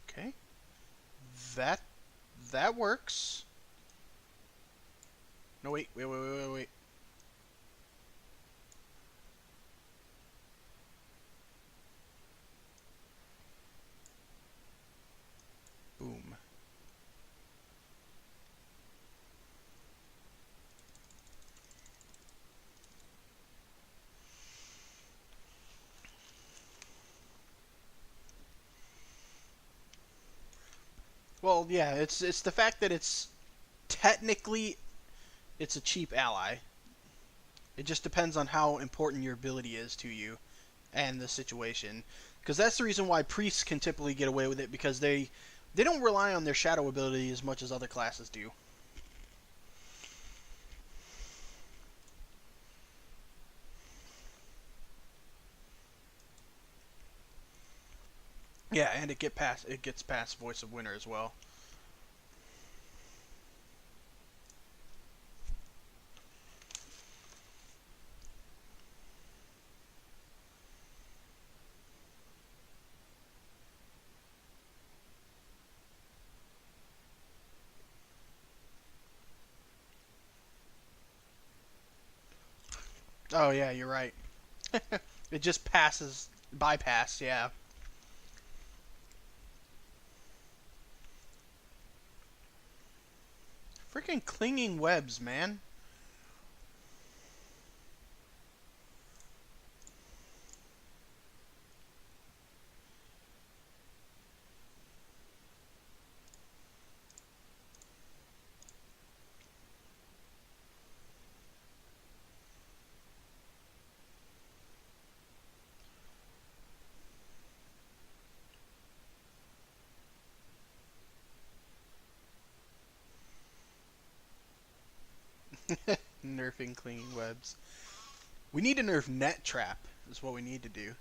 B: Okay, that that works. No, wait. Boom. Well, yeah, it's the fact that it's technically it's a cheap ally. It just depends on how important your ability is to you and the situation. Because that's the reason why priests can typically get away with it because they don't rely on their shadow ability as much as other classes do. Yeah, and it gets past Voice of Winter as well. Oh yeah, you're right. It just passes bypass. Yeah. Freaking clinging webs, man. Nerfing clinging webs. We need to nerf net trap. Is what we need to do.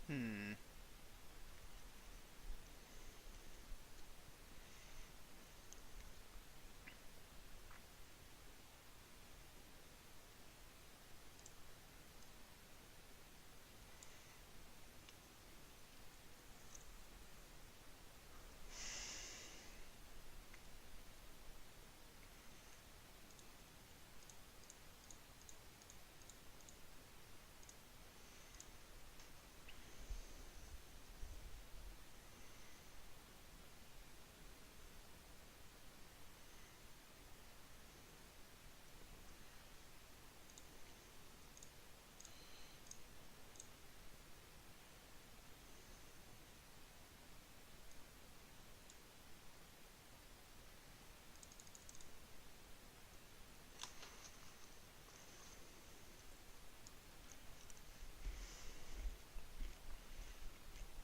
B: Hmm.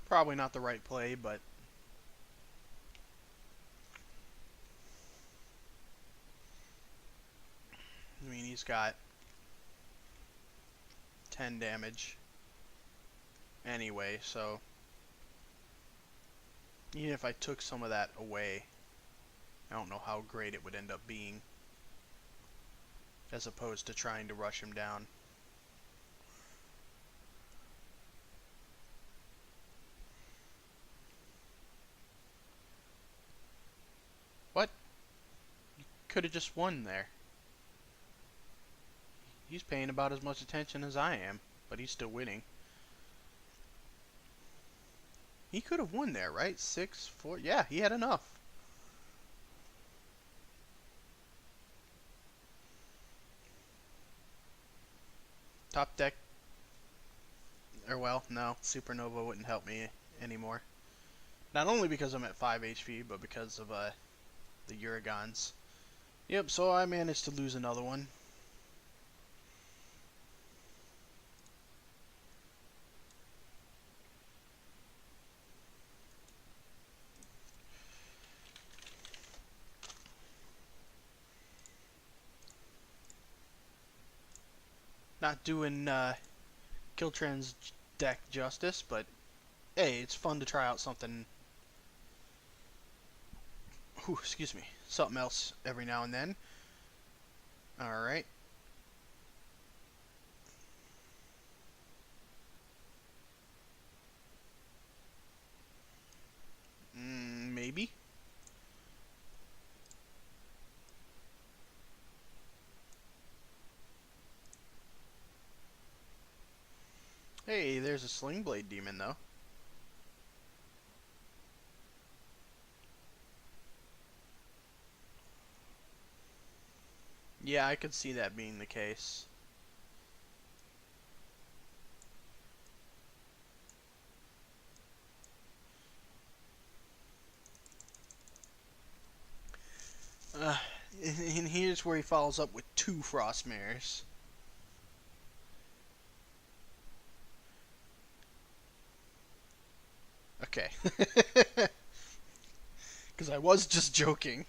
B: Probably not the right play, but I mean he's got 10 damage anyway, so even if I took some of that away, I don't know how great it would end up being as opposed to trying to rush him down. What? Could have just won there. He's paying about as much attention as I am, but he's still winning. He could have won there, right? 6-4. Yeah, he had enough. Top deck. Or, well, no. Supernova wouldn't help me anymore. Not only because I'm at 5 HP, but because of the Uragons. Yep, so I managed to lose another one. Not doing Kiltran's deck justice, but hey, it's fun to try out something. Excuse me, something else every now and then. All right. Maybe. Hey, there's a Sling Blade Demon though. Yeah, I could see that being the case. Uh, and here's where he follows up with 2 Frostmares. Okay. Because I was just joking.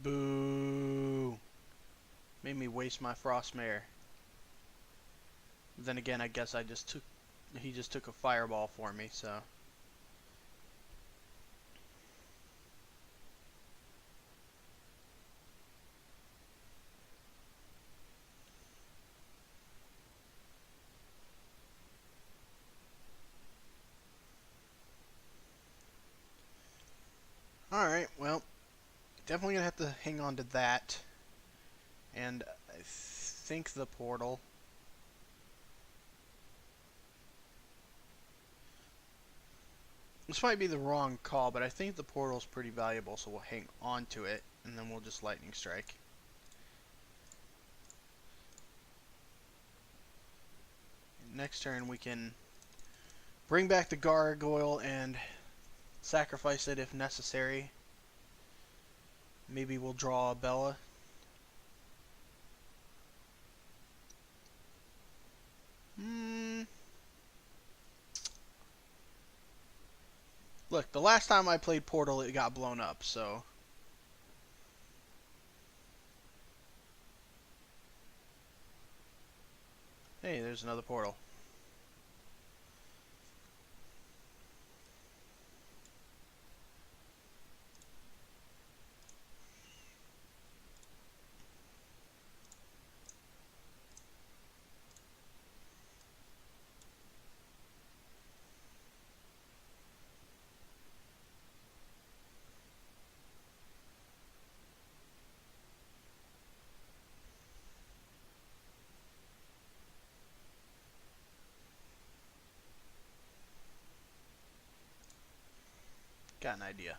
B: Boo. Made me waste my Frostmare. Then again, I guess he just took a fireball for me, so. Alright, well, definitely gonna have to hang on to that. And I think the portal. This might be the wrong call, but I think the portal's pretty valuable, so we'll hang on to it, and then we'll just lightning strike. Next turn we can bring back the gargoyle and sacrifice it if necessary. Maybe we'll draw a Bella. Look, the last time I played Portal, it got blown up, so. Hey, there's another portal. Got an idea.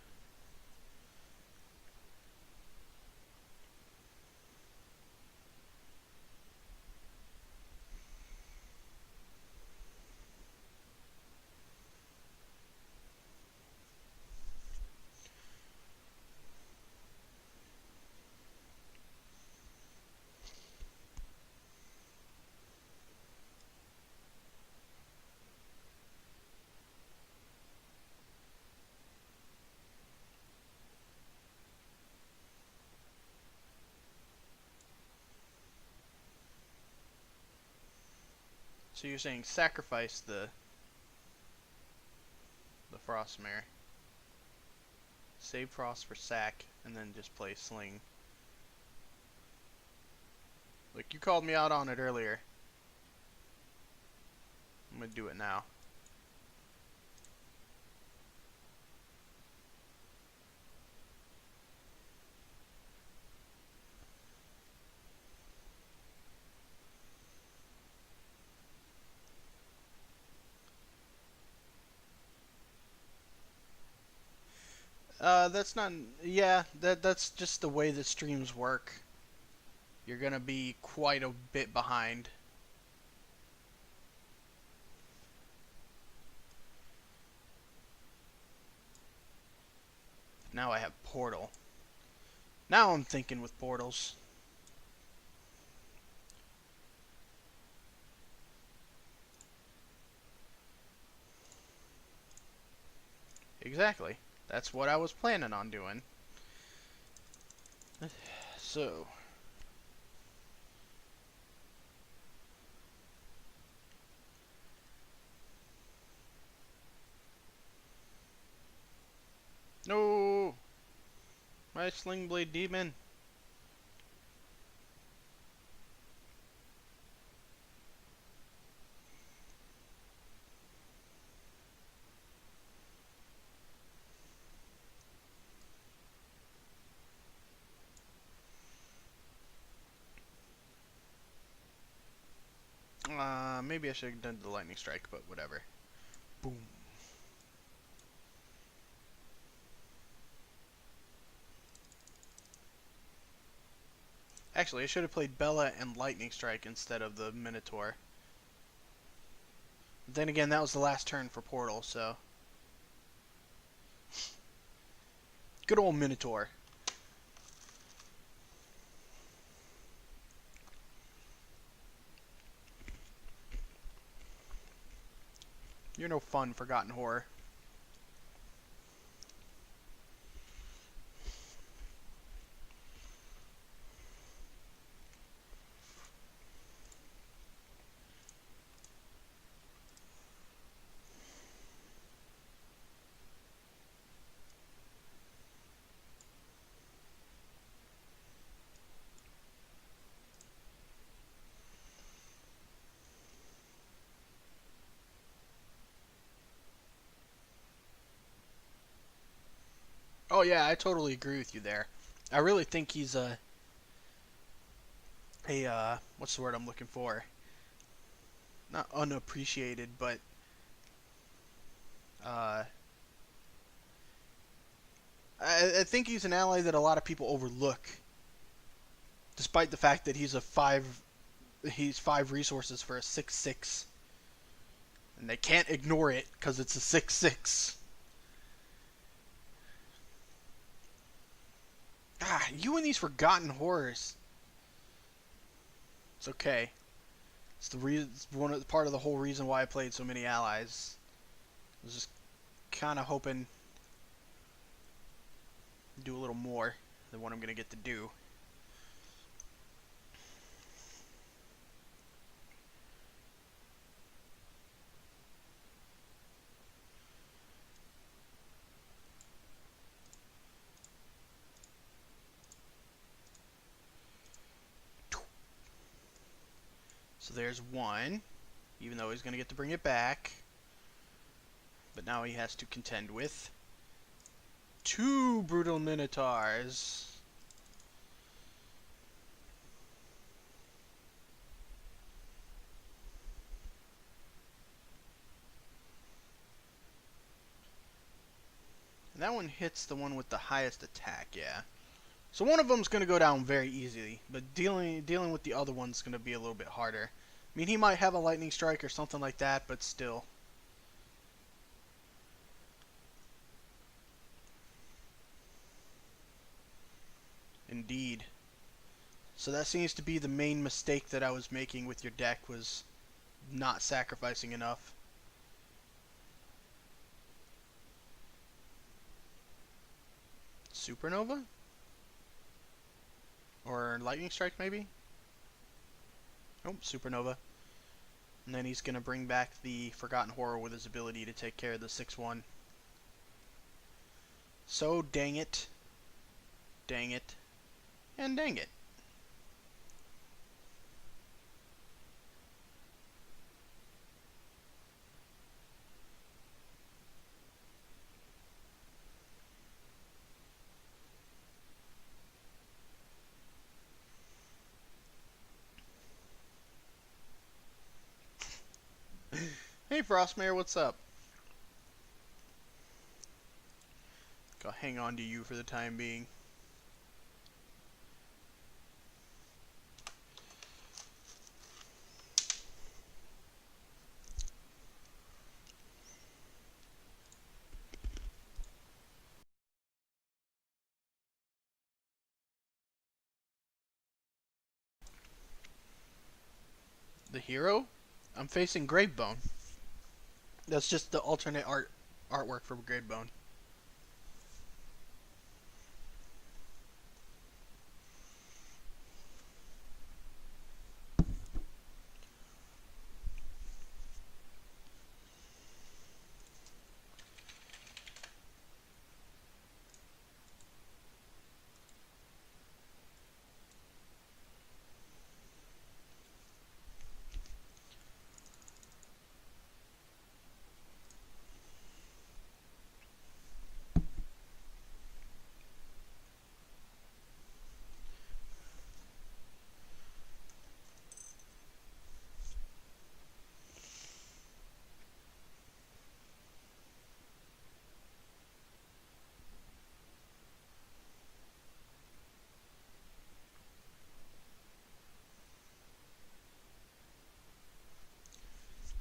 B: So you're saying sacrifice the Frostmare. Save Frost for sack, and then just play Sling. Look, you called me out on it earlier. I'm gonna do it now. That's not. Yeah, that's just the way the streams work. You're gonna be quite a bit behind. Now I have Portal. Now I'm thinking with portals. Exactly. That's what I was planning on doing. So. No! My Sling Blade Demon. maybe I should have done the lightning strike, but whatever. Boom. Actually, I should have played Bella and lightning strike instead of the Minotaur. Then again, that was the last turn for Portal, so... Good old Minotaur. You're no fun, Forgotten Horror. Oh yeah, I totally agree with you there. I really think he's what's the word I'm looking for? Not unappreciated, but uh, I think he's an ally that a lot of people overlook, despite the fact that he's 5 resources for a 6/6, and they can't ignore it because it's a 6/6. Ah, you and these Forgotten Horrors. It's okay. It's the part of the whole reason why I played so many allies. I was just kind of hoping to do a little more than what I'm gonna get to do. So there's one, even though he's gonna get to bring it back. But now he has to contend with 2 Brutal Minotaurs. And that one hits the one with the highest attack, yeah. So one of them's going to go down very easily, but dealing with the other one's going to be a little bit harder. I mean, he might have a lightning strike or something like that, but still. Indeed. So that seems to be the main mistake that I was making with your deck, was not sacrificing enough. Supernova? Or lightning strike, maybe? Oh, Supernova. And then he's going to bring back the Forgotten Horror with his ability to take care of the 6/1. So, dang it, and dang it. Hey, Frostmare, what's up? I'll hang on to you for the time being. The hero? I'm facing Gravebone. That's just the alternate artwork for Gravebone.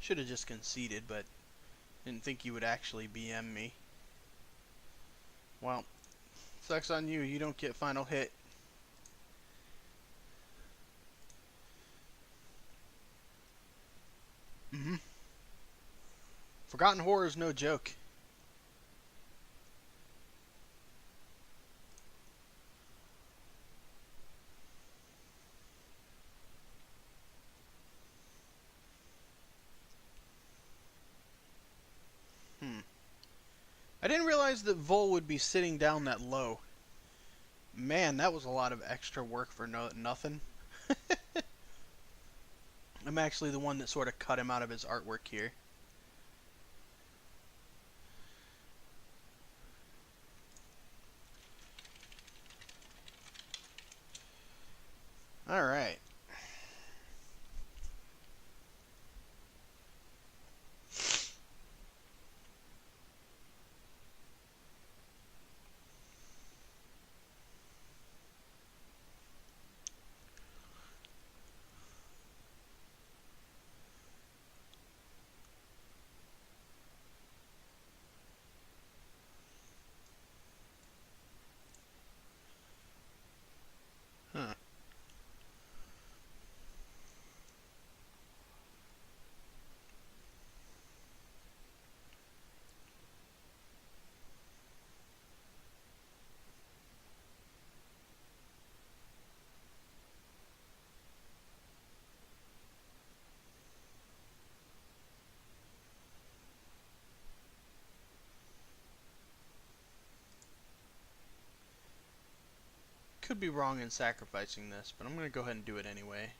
B: Should have just conceded, but didn't think you would actually BM me. Well, sucks on you. You don't get final hit. Mm-hmm. Forgotten Horror is no joke. I didn't realize that Vol would be sitting down that low. Man, that was a lot of extra work for nothing. I'm actually the one that sort of cut him out of his artwork here. Alright. Huh. Could be wrong in sacrificing this, but I'm going to go ahead and do it anyway.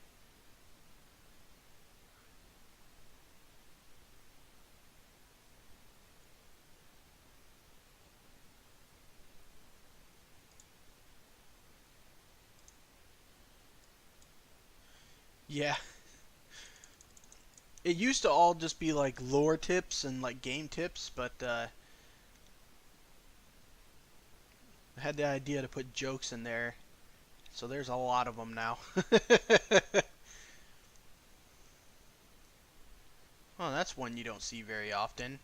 B: Yeah. It used to all just be like lore tips and like game tips, but I had the idea to put jokes in there, so there's a lot of them now. Oh, that's one you don't see very often.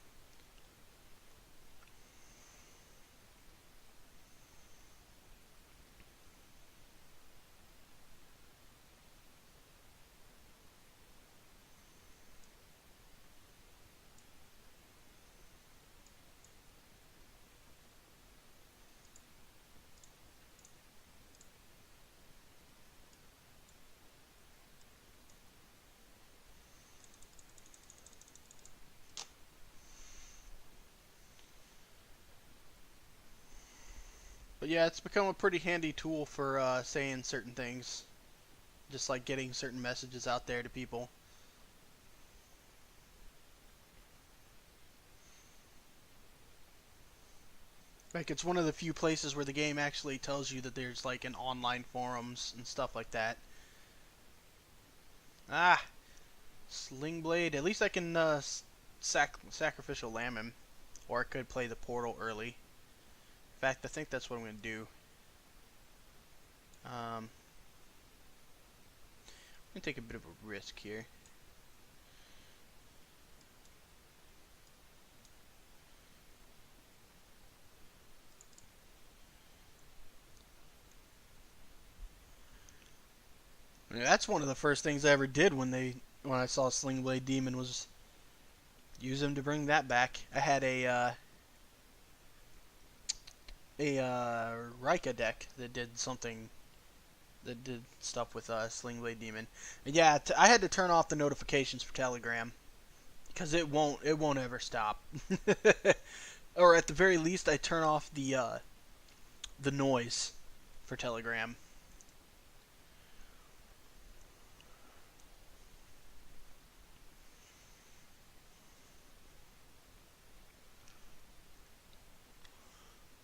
B: But yeah, it's become a pretty handy tool for saying certain things. Just like getting certain messages out there to people. Like, it's one of the few places where the game actually tells you that there's like an online forums and stuff like that. Ah, Sling Blade. At least I can sacrificial lamb him. Or I could play the portal early. In fact, I think that's what I'm going to do. I'm going to take a bit of a risk here. I mean, that's one of the first things I ever did when I saw Sling Blade Demon was use him to bring that back. I had a Rika deck that did stuff with Sling Blade Demon. And yeah, I had to turn off the notifications for Telegram because it won't ever stop. Or at the very least, I turn off the noise for Telegram.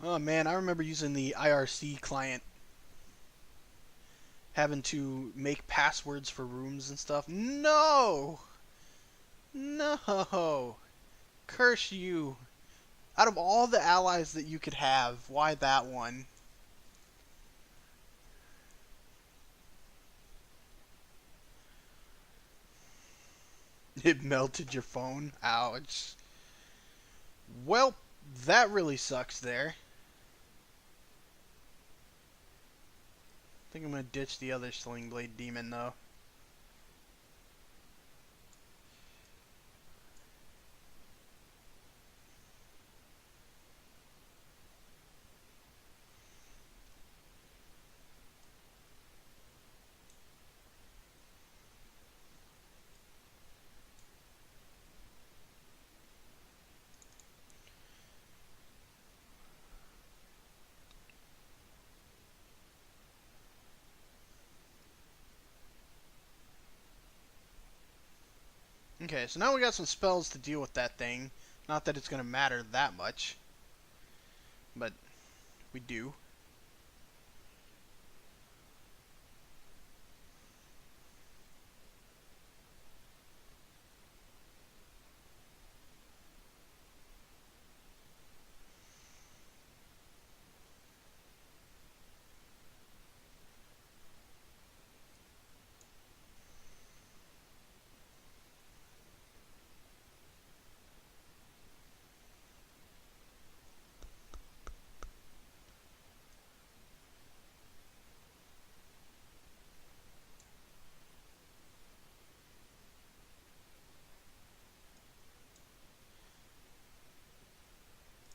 B: Oh man, I remember using the IRC client, having to make passwords for rooms and stuff. No! No! Curse you! Out of all the allies that you could have, why that one? It melted your phone. Ouch. Well, that really sucks there. I think I'm gonna ditch the other Sling Blade Demon though. Okay, so now we got some spells to deal with that thing. Not that it's gonna matter that much, but we do.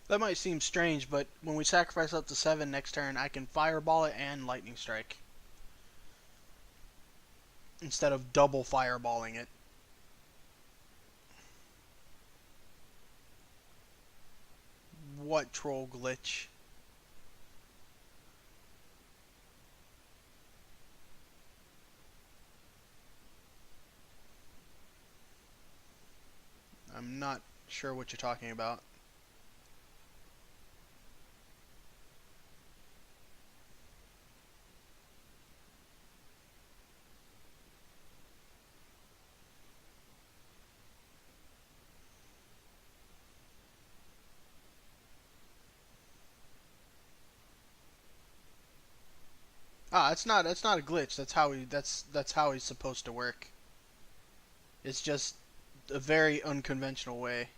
B: That might seem strange, but when we sacrifice up to 7 next turn, I can Fireball it and Lightning Strike. Instead of double Fireballing it. What troll glitch? I'm not sure what you're talking about. Ah, it's not a glitch. That's how he's supposed to work. It's just a very unconventional way.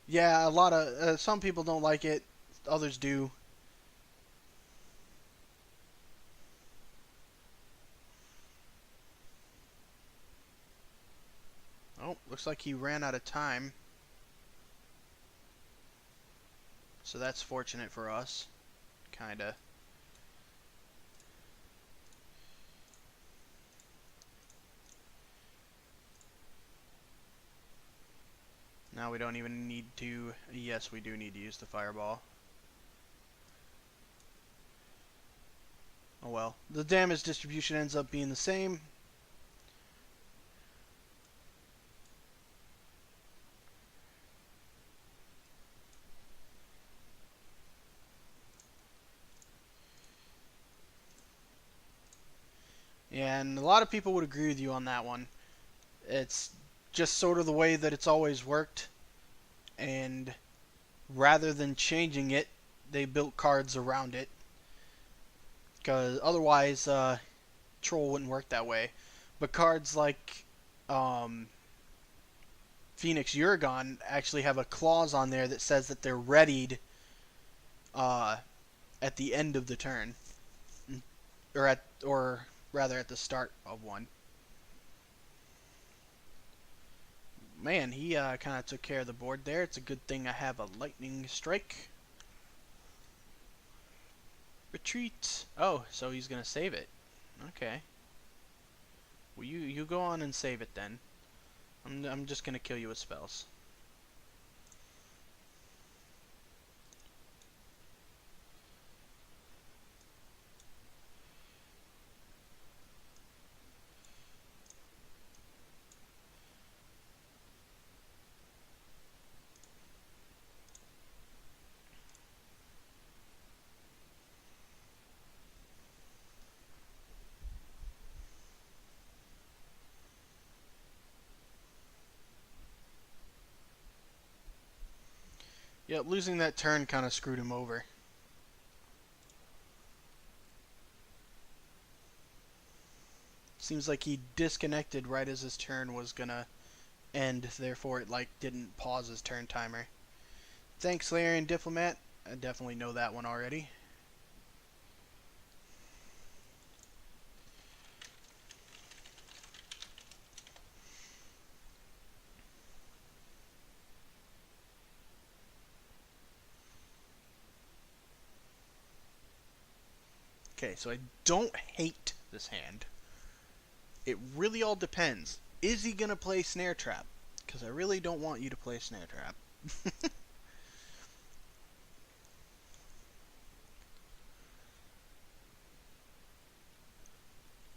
B: Yeah, a lot of some people don't like it, others do. Oh, looks like he ran out of time. So that's fortunate for us. Kinda. Now we don't even need to... Yes, we do need to use the fireball. Oh well. The damage distribution ends up being the same. And a lot of people would agree with you on that one. It's just sort of the way that it's always worked. And rather than changing it, they built cards around it. Because otherwise, Troll wouldn't work that way. But cards like um, Phoenix Uragon actually have a clause on there that says that they're readied uh, at the end of the turn, or rather at the start of one. Man, he kind of took care of the board there. It's a good thing I have a lightning strike. Retreat. Oh, so he's gonna save it. Okay. Well, you go on and save it then. I'm just gonna kill you with spells. Yeah, losing that turn kind of screwed him over. Seems like he disconnected right as his turn was gonna end, therefore it like didn't pause his turn timer. Thanks, Larian Diplomat. I definitely know that one already. Okay, so I don't hate this hand. It really all depends. Is he gonna play Snare Trap? Because I really don't want you to play Snare Trap.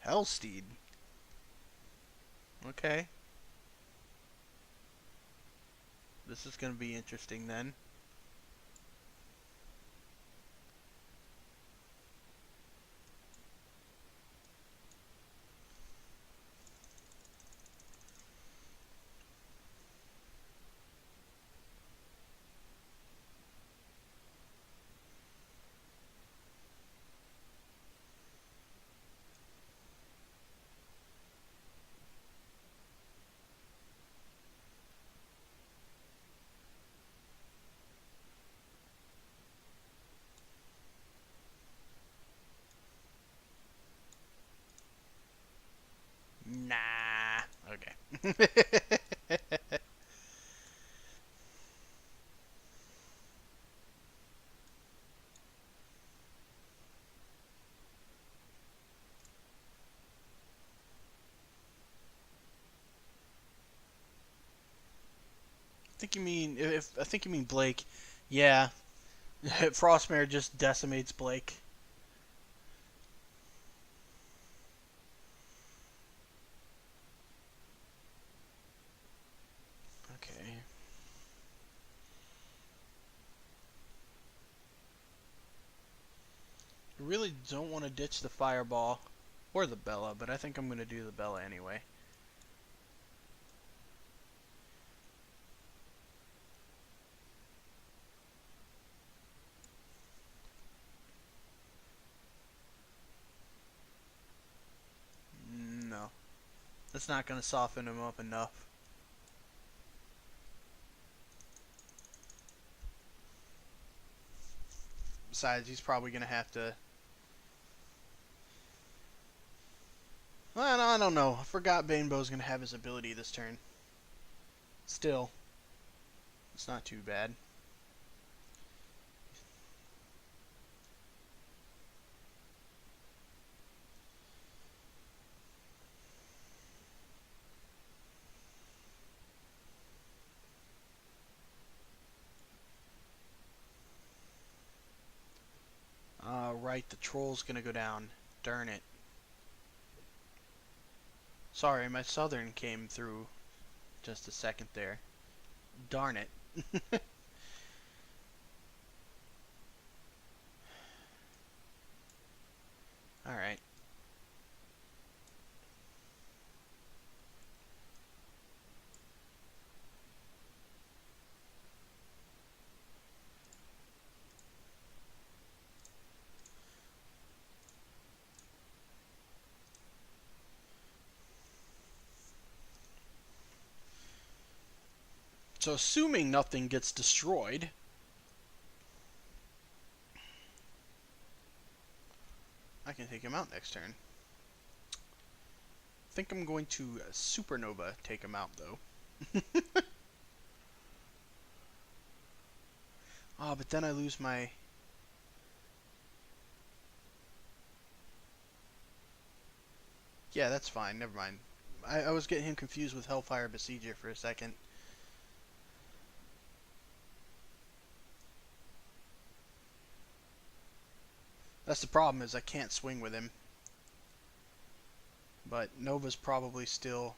B: Hellsteed. Okay. This is gonna be interesting then. Nah. Okay. I think you mean Blake. Yeah. Frostmare just decimates Blake. Okay. I really don't want to ditch the Fireball or the Bella, but I think I'm going to do the Bella anyway. No. That's not going to soften him up enough. Besides, he's probably going to have to... Well, I don't know. I forgot Banebo's going to have his ability this turn. Still, it's not too bad. Right, the Troll's going to go down. Darn it. Sorry, my Southern came through just a second there. Darn it. Alright. So assuming nothing gets destroyed, I can take him out next turn. I think I'm going to Supernova take him out, though. Ah, but then I lose my... Yeah, that's fine. Never mind. I was getting him confused with Hellfire Besieger for a second. That's the problem, is I can't swing with him. But Nova's probably still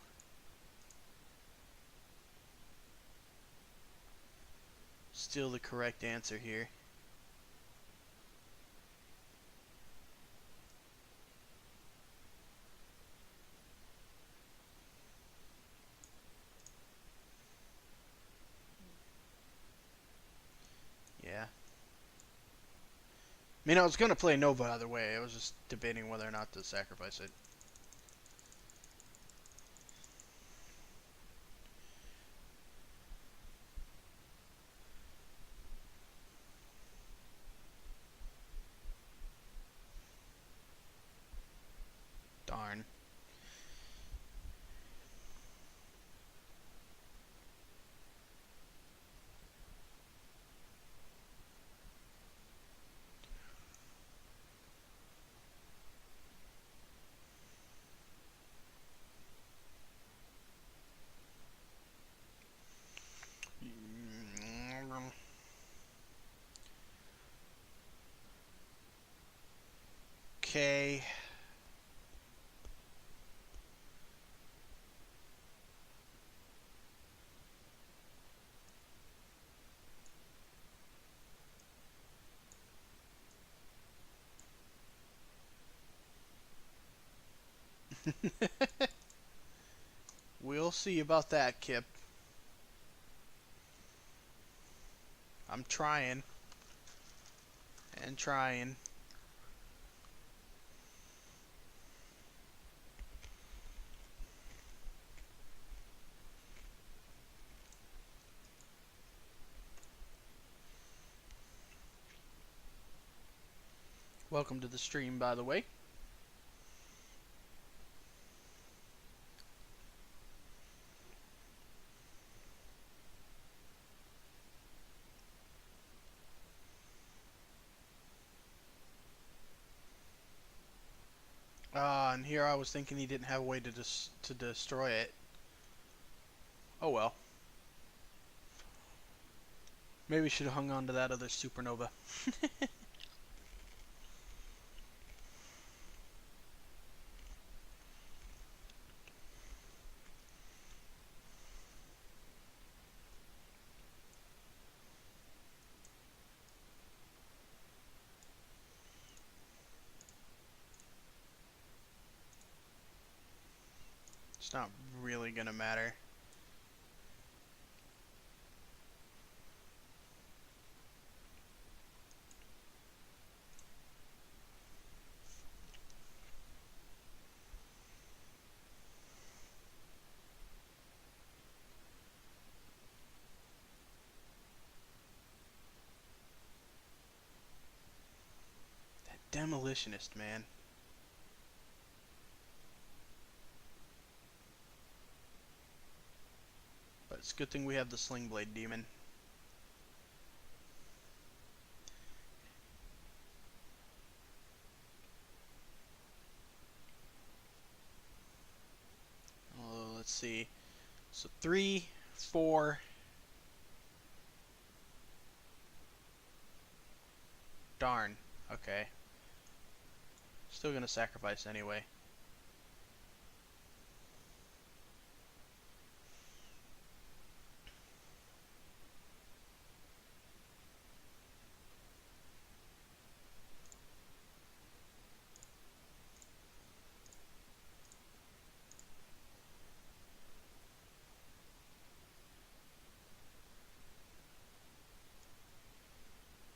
B: the correct answer here. Yeah. I mean, I was going to play Nova either way. I was just debating whether or not to sacrifice it. Okay. We'll see about that, Kip. I'm trying and trying. Welcome to the stream, by the way. And here I was thinking he didn't have a way to destroy it. Oh well. Maybe we should have hung on to that other supernova. It's not really gonna matter. That demolitionist, man. But it's a good thing we have the sling blade demon. Oh, let's see. So 3, 4. Darn. Okay. Still gonna sacrifice anyway.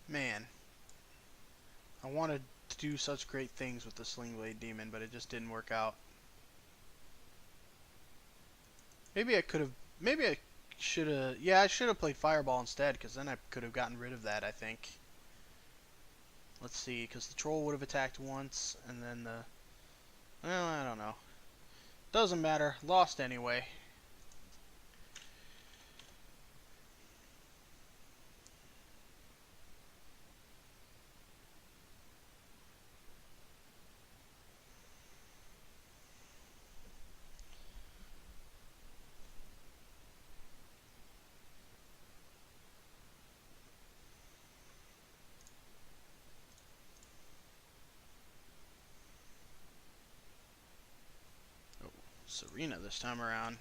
B: Man, I wanted to do such great things with the sling blade demon, but it just didn't work out. Maybe I could have. Maybe I should have. Yeah, I should have played Fireball instead, because then I could have gotten rid of that, I think. Let's see, because the troll would have attacked once, and then the. Well, I don't know. Doesn't matter. Lost anyway. Oh, Serena this time around.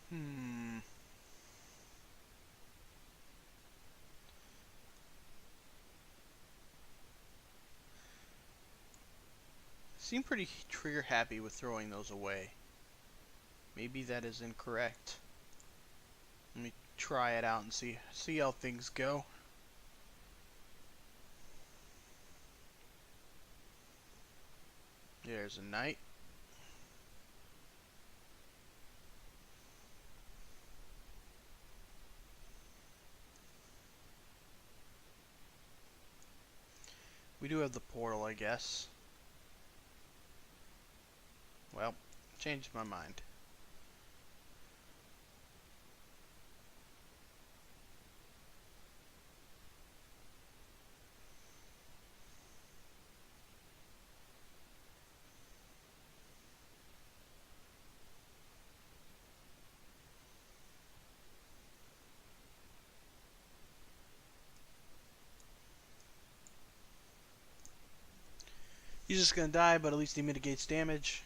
B: Hmm. Seem pretty trigger happy with throwing those away. Maybe that is incorrect. Let me try it out and see how things go. There's a knight. We do have the portal, I guess. Well, changed my mind. He's just gonna die, but at least he mitigates damage.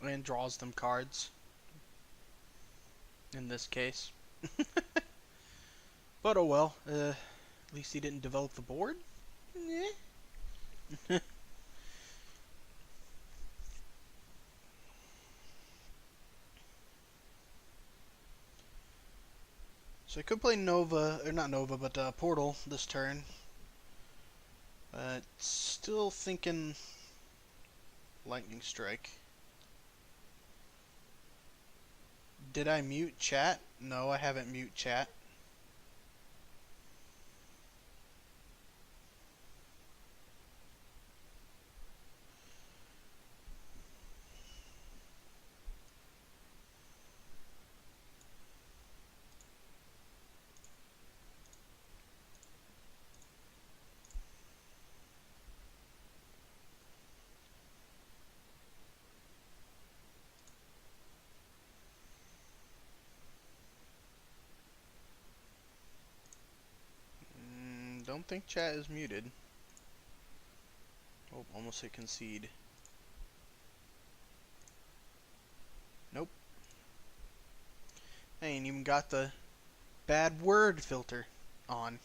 B: And draws them cards, in this case. But oh well, at least he didn't develop the board. So I could play Nova, or not Nova, but Portal this turn. But still thinking Lightning Strike. Did I mute chat? No, I haven't mute chat. Don't think chat is muted. Oh, almost hit concede. Nope. I ain't even got the bad word filter on.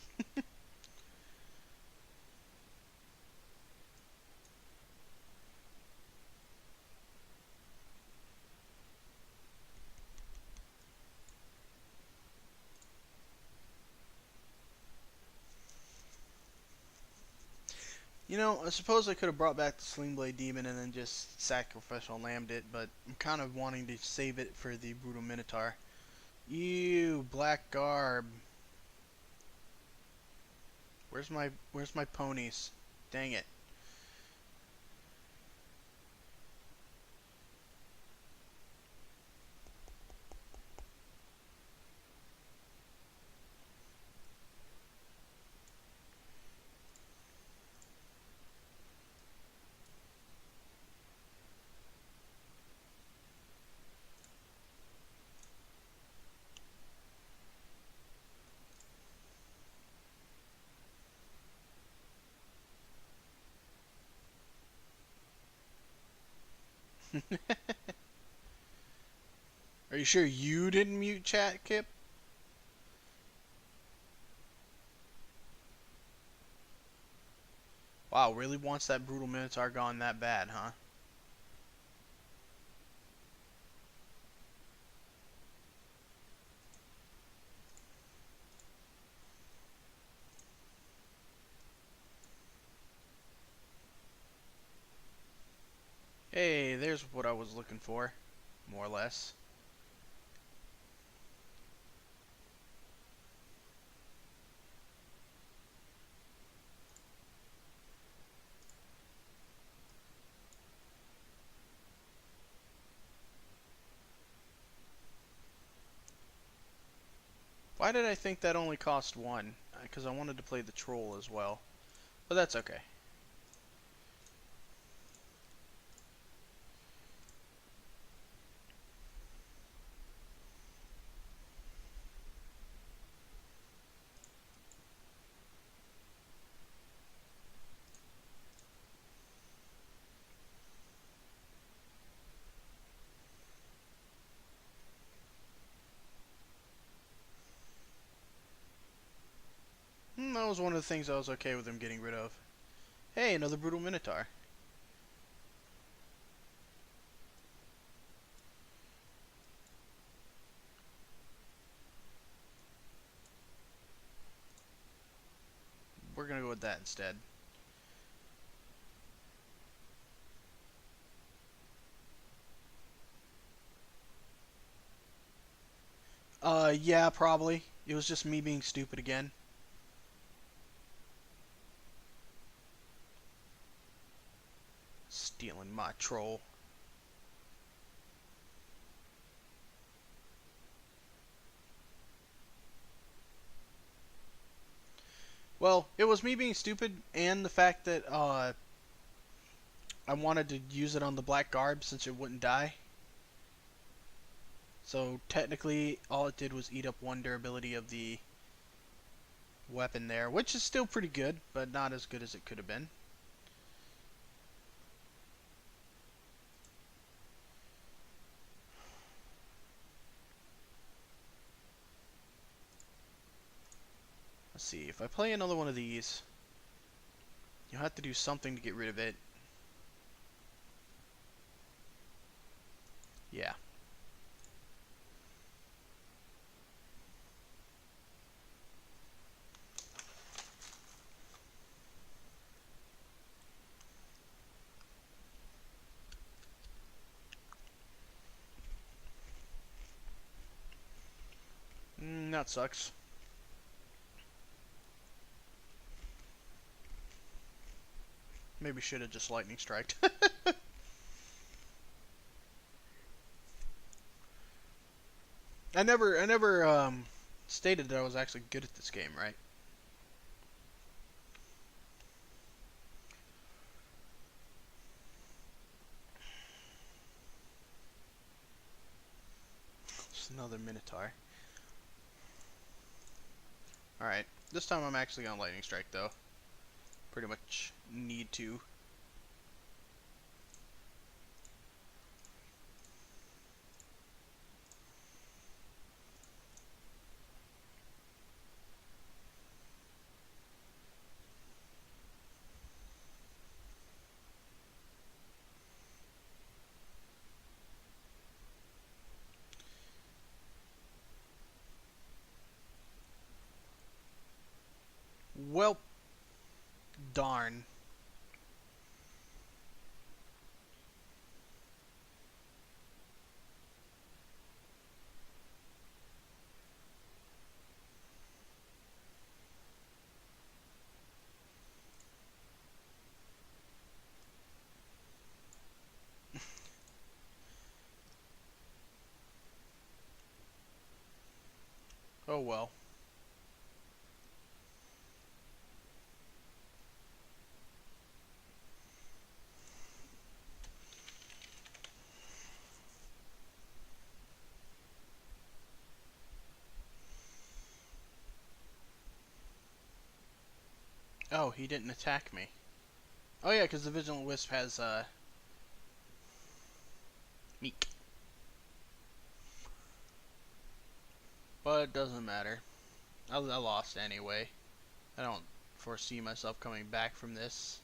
B: You know, I suppose I could have brought back the Slingblade Demon and then just sacrificial lambed it, but I'm kind of wanting to save it for the Brutal Minotaur. Ew, black garb. Where's my ponies? Dang it. Are you sure you didn't mute chat, Kip? Wow, really wants that Brutal Minotaur gone that bad, huh? Hey, there's what I was looking for, more or less. Why did I think that only cost one? Because I wanted to play the troll as well. But that's okay. That was one of the things I was okay with him getting rid of. Hey, another Brutal Minotaur. We're gonna go with that instead. Yeah, probably. It was just me being stupid again. Stealing my troll. Well, it was me being stupid and the fact that, I wanted to use it on the black garb since it wouldn't die. So technically, all it did was eat up one durability of the weapon there, which is still pretty good, but not as good as it could have been. Let's see, if I play another one of these, you'll have to do something to get rid of it. Yeah. That sucks. Maybe should have just lightning striked. I never stated that I was actually good at this game, right? Just another Minotaur. Alright, this time I'm actually gonna lightning strike though. Pretty much need to. Well, darn. Oh well. Oh, he didn't attack me. Oh yeah, because the Vigilant Wisp has, Meek. But it doesn't matter. I lost anyway. I don't foresee myself coming back from this.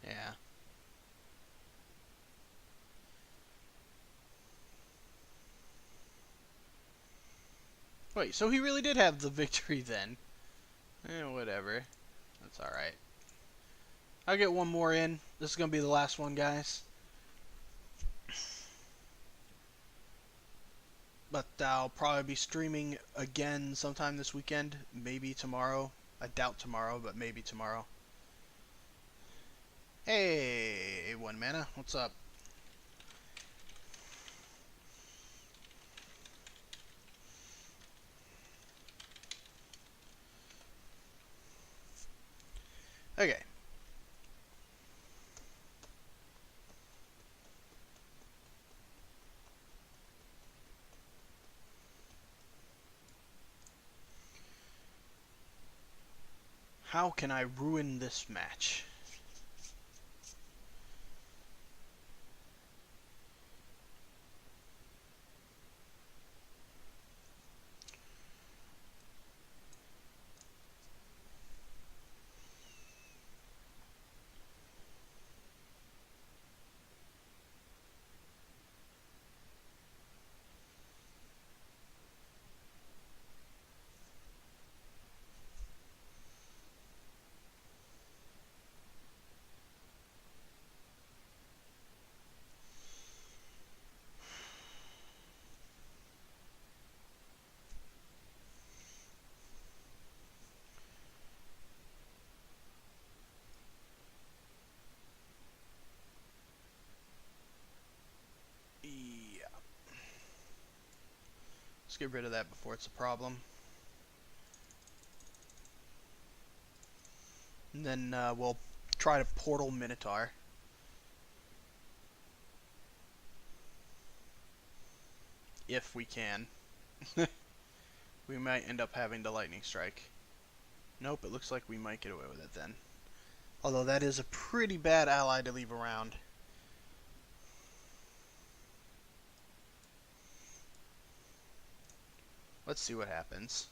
B: Yeah. Wait, so he really did have the victory then? Whatever. That's alright. I'll get one more in. This is going to be the last one, guys. But I'll probably be streaming again sometime this weekend. Maybe tomorrow. I doubt tomorrow, but maybe tomorrow. Hey, one mana. What's up? Okay. How can I ruin this match? Yeah. Let's get rid of that before it's a problem. And then we'll try to portal Minotaur. If we can. We might end up having to lightning strike. Nope, it looks like we might get away with it then. Although that is a pretty bad ally to leave around. Let's see what happens.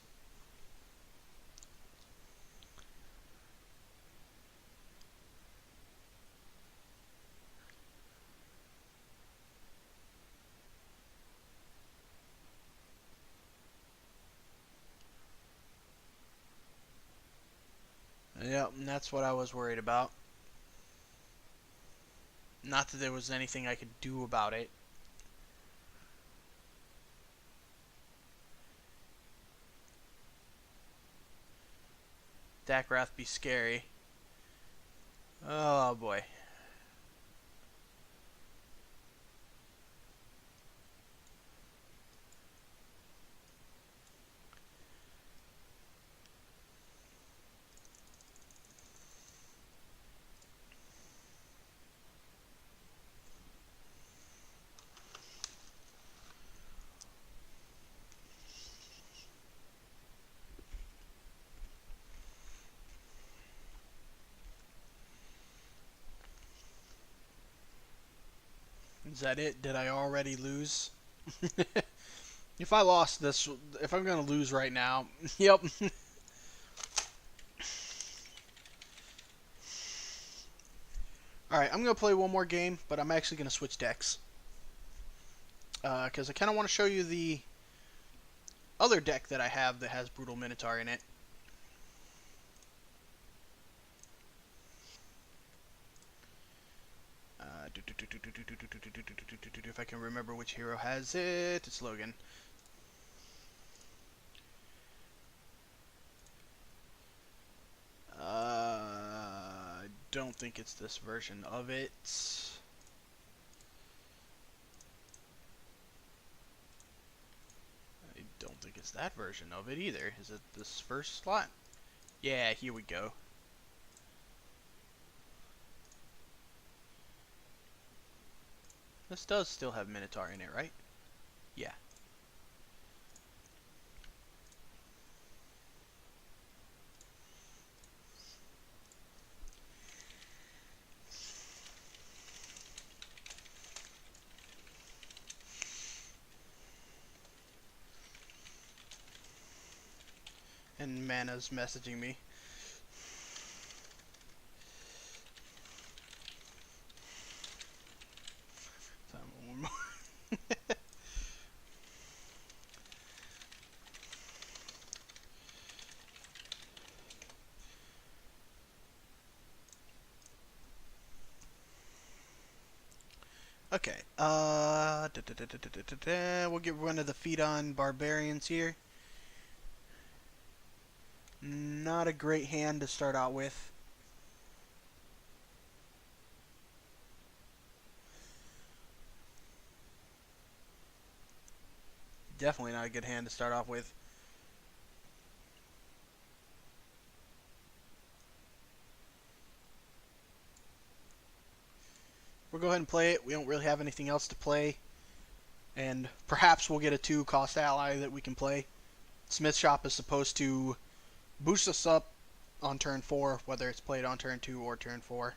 B: Yep, and that's what I was worried about. Not that there was anything I could do about it. Dakrath be scary. Oh boy. Is that it? Did I already lose? If I lost this, if I'm gonna lose right now, yep. Alright, I'm gonna play one more game, but I'm actually gonna switch decks. Because I kind of want to show you the other deck that I have that has Brutal Minotaur in it. If I can remember which hero has it, it's Logan. I don't think it's this version of it. I don't think it's that version of it either. Is it this first slot? Yeah, here we go. This does still have Minotaur in it, right? Yeah. And Mana's messaging me. Okay, we'll get one of the feet on barbarians here. Not a great hand to start out with. Definitely not a good hand to start off with. We'll go ahead and play it. We don't really have anything else to play. And perhaps we'll get a 2-cost ally that we can play. Smith Shop is supposed to boost us up on turn 4, whether it's played on turn 2 or turn 4.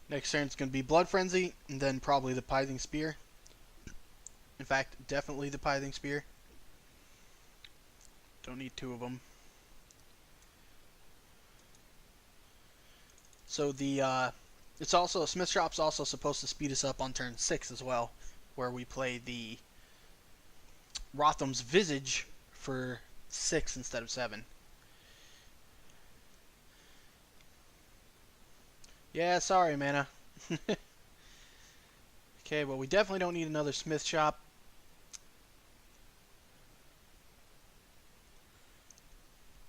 B: Next turn is going to be Blood Frenzy, and then probably the Pithing Spear. In fact, definitely the Pithing Spear. Don't need 2 of them. So the it's also Smith Shop's also supposed to speed us up on turn 6 as well, where we play the Rotham's Visage for 6 instead of 7. Yeah, sorry, Mana. Okay, well, we definitely don't need another Smith Shop.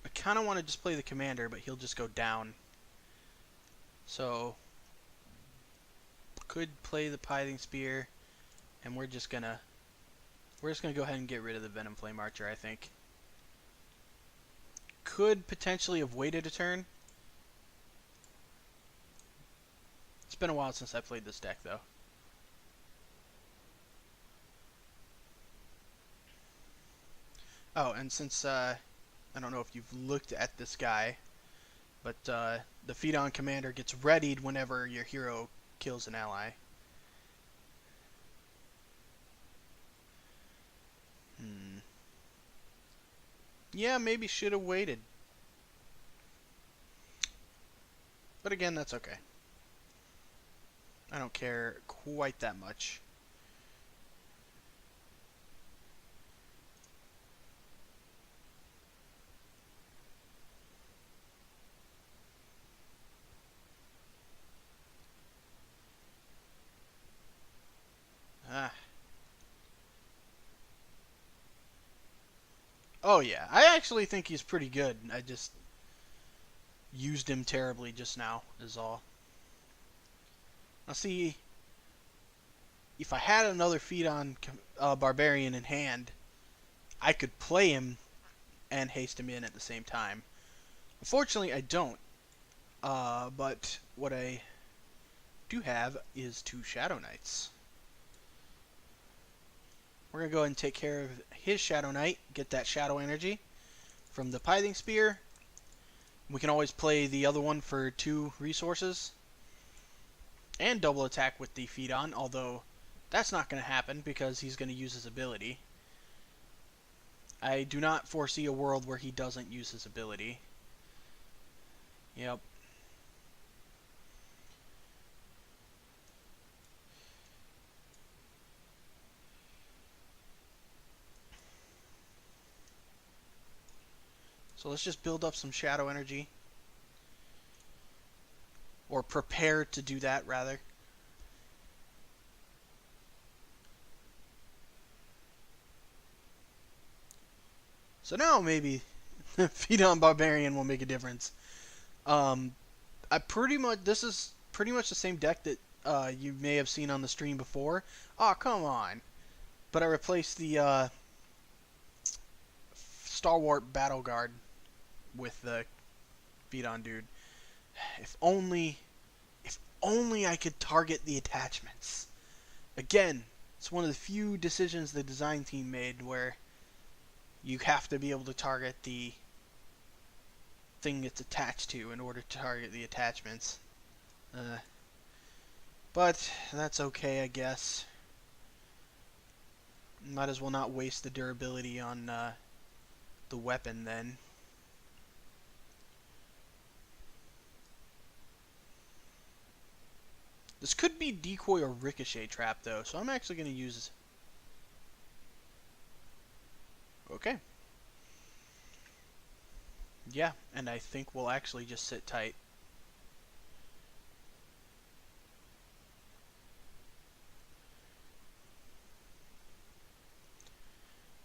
B: I kind of want to just play the Commander, but he'll just go down. So, could play the Pithing Spear, and we're just gonna go ahead and get rid of the Venom Flame Archer, I think. Could potentially have waited a turn. been a while since I played this deck, though. Oh, and since, I don't know if you've looked at this guy, but the feed-on commander gets readied whenever your hero kills an ally. Yeah, maybe should have waited. But again, that's okay. I don't care quite that much. Ah. Oh yeah, I actually think he's pretty good. I just used him terribly just now, is all. Now see, if I had another feed on Barbarian in hand, I could play him and haste him in at the same time. Unfortunately, I don't. But what I do have is 2 Shadow Knights. We're going to go ahead and take care of his Shadow Knight, get that Shadow Energy from the Pithing Spear. We can always play the other one for 2 resources. And double attack with the feed on, although that's not going to happen because he's going to use his ability. I do not foresee a world where he doesn't use his ability. Yep. So let's just build up some Shadow Energy. Or prepare to do that, rather. So now maybe feed on Barbarian will make a difference. This is pretty much the same deck that you may have seen on the stream before. Oh, come on. But I replaced the Stalwart Battle Guard with the feed on dude. If only I could target the attachments. Again, it's one of the few decisions the design team made where you have to be able to target the thing it's attached to in order to target the attachments. But that's okay, I guess. Might as well not waste the durability on the weapon then. This could be decoy or ricochet trap though, so I'm actually going to use... Okay. Yeah, and I think we'll actually just sit tight.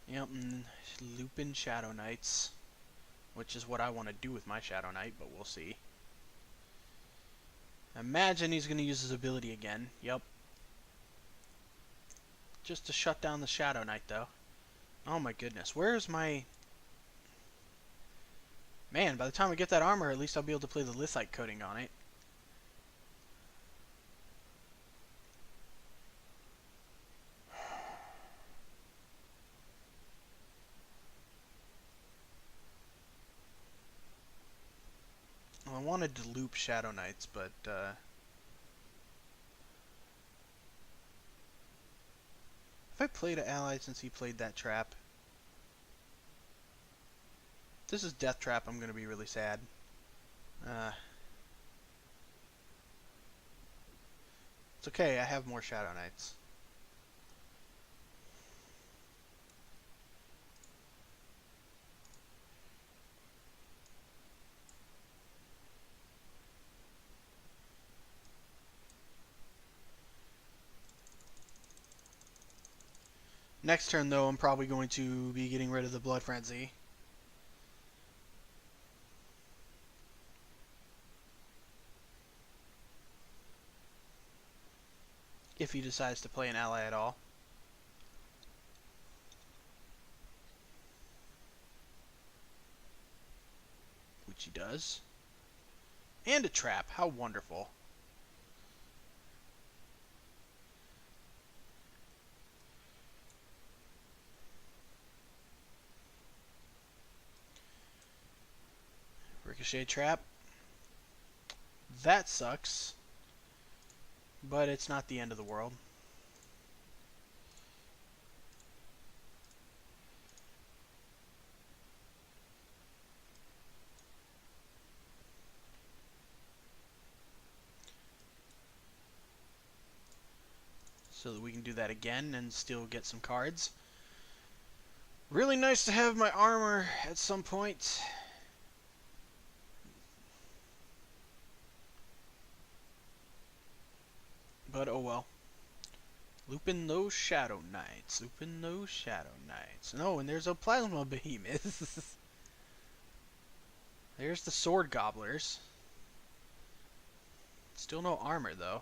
B: Yep, and loop in Shadow Knights, which is what I want to do with my Shadow Knight, but we'll see. Imagine he's going to use his ability again. Yep. Just to shut down the Shadow Knight, though. Oh my goodness. Where's my... Man, by the time I get that armor, at least I'll be able to play the Lithite coating on it. Well, I wanted to loop Shadow Knights, but... Have I played an ally since he played that trap? If this is Death Trap, I'm going to be really sad. It's okay, I have more Shadow Knights. Next turn, though, I'm probably going to be getting rid of the Blood Frenzy. If he decides to play an ally at all. Which he does. And a trap. How wonderful. Ricochet trap. That sucks. But it's not the end of the world. So that we can do that again and still get some cards. Really nice to have my armor at some point. But oh well. Looping those Shadow Knights. Looping those Shadow Knights. No, and there's a Plasma Behemoth. There's the Sword Gobblers. Still no armor, though.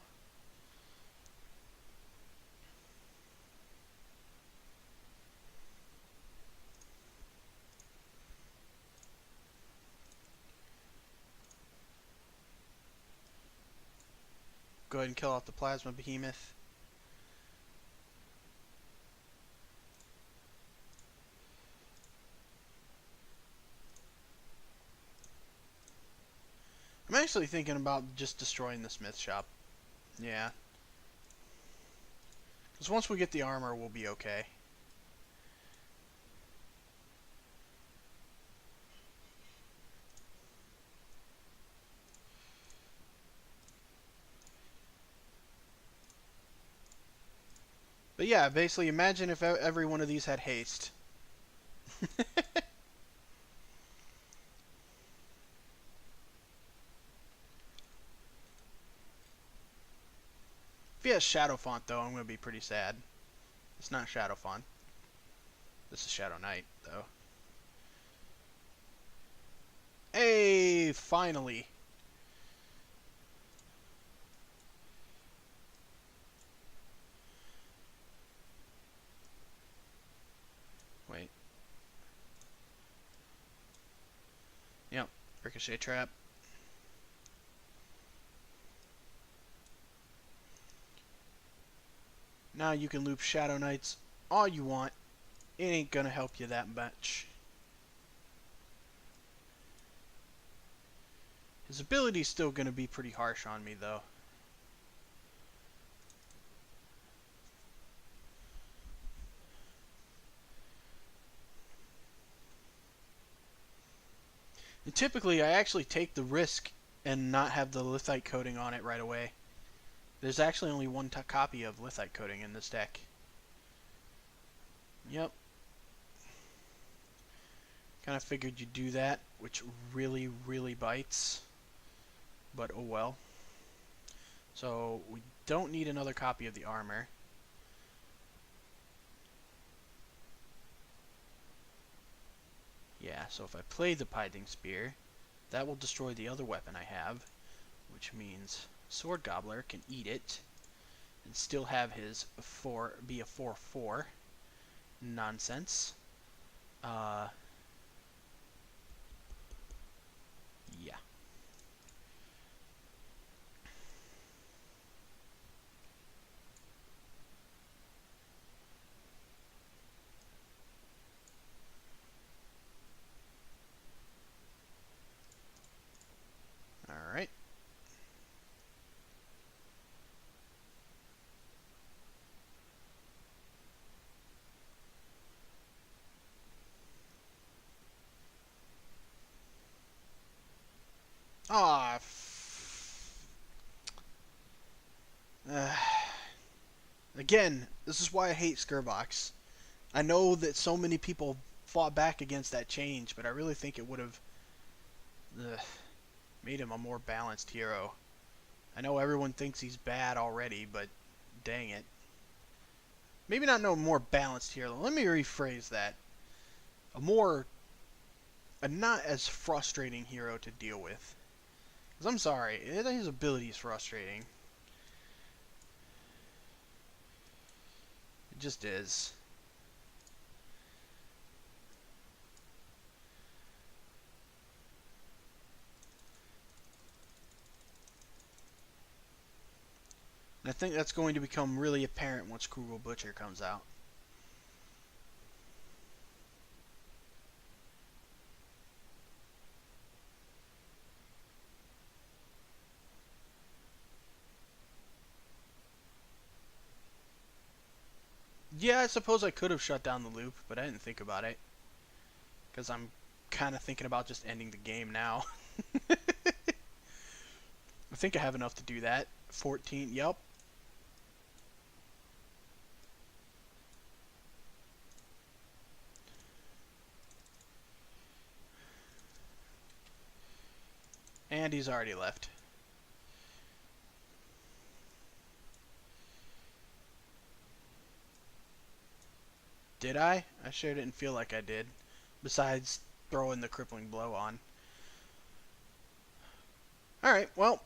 B: Go ahead and kill off the Plasma Behemoth. I'm actually thinking about just destroying the smith shop. Yeah. Because once we get the armor, we'll be okay. But yeah, basically imagine if every one of these had haste. If he has Shadow Font, though, I'm going to be pretty sad. It's not Shadow Font. This is Shadow Knight, though. Hey, finally. Wait. Yep, Ricochet trap. Now you can loop Shadow Knights all you want. It ain't gonna help you that much. His ability's still gonna be pretty harsh on me, though. And typically, I actually take the risk and not have the Lithite coating on it right away. There's actually only one copy of Lithite coating in this deck. Yep. Kind of figured you'd do that, which really, really bites. But oh well. So, we don't need another copy of the armor. Yeah, so if I play the Pithing Spear, that will destroy the other weapon I have, which means Sword Gobbler can eat it and still have his be a 4/4. Nonsense. Yeah. Alright. Ah, again, this is why I hate Skirbox. I know that so many people fought back against that change, but I really think it would have made him a more balanced hero. I know everyone thinks he's bad already, but dang it. Maybe not no more balanced hero. Let me rephrase that. A not as frustrating hero to deal with. Because I'm sorry, his ability is frustrating. It just is. And I think that's going to become really apparent once Krugel Butcher comes out. Yeah, I suppose I could have shut down the loop, but I didn't think about it. Because I'm kind of thinking about just ending the game now. I think I have enough to do that. 14, yep. And he's already left. Did I? I sure didn't feel like I did. Besides throwing the crippling blow on. Alright, well,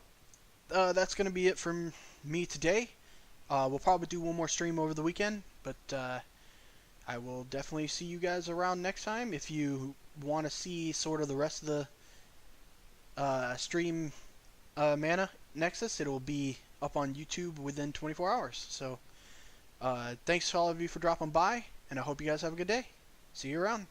B: that's going to be it from me today. We'll probably do one more stream over the weekend, but I will definitely see you guys around next time. If you want to see sort of the rest of the stream Mana Nexus, it will be up on YouTube within 24 hours. So thanks to all of you for dropping by, and I hope you guys have a good day. See you around.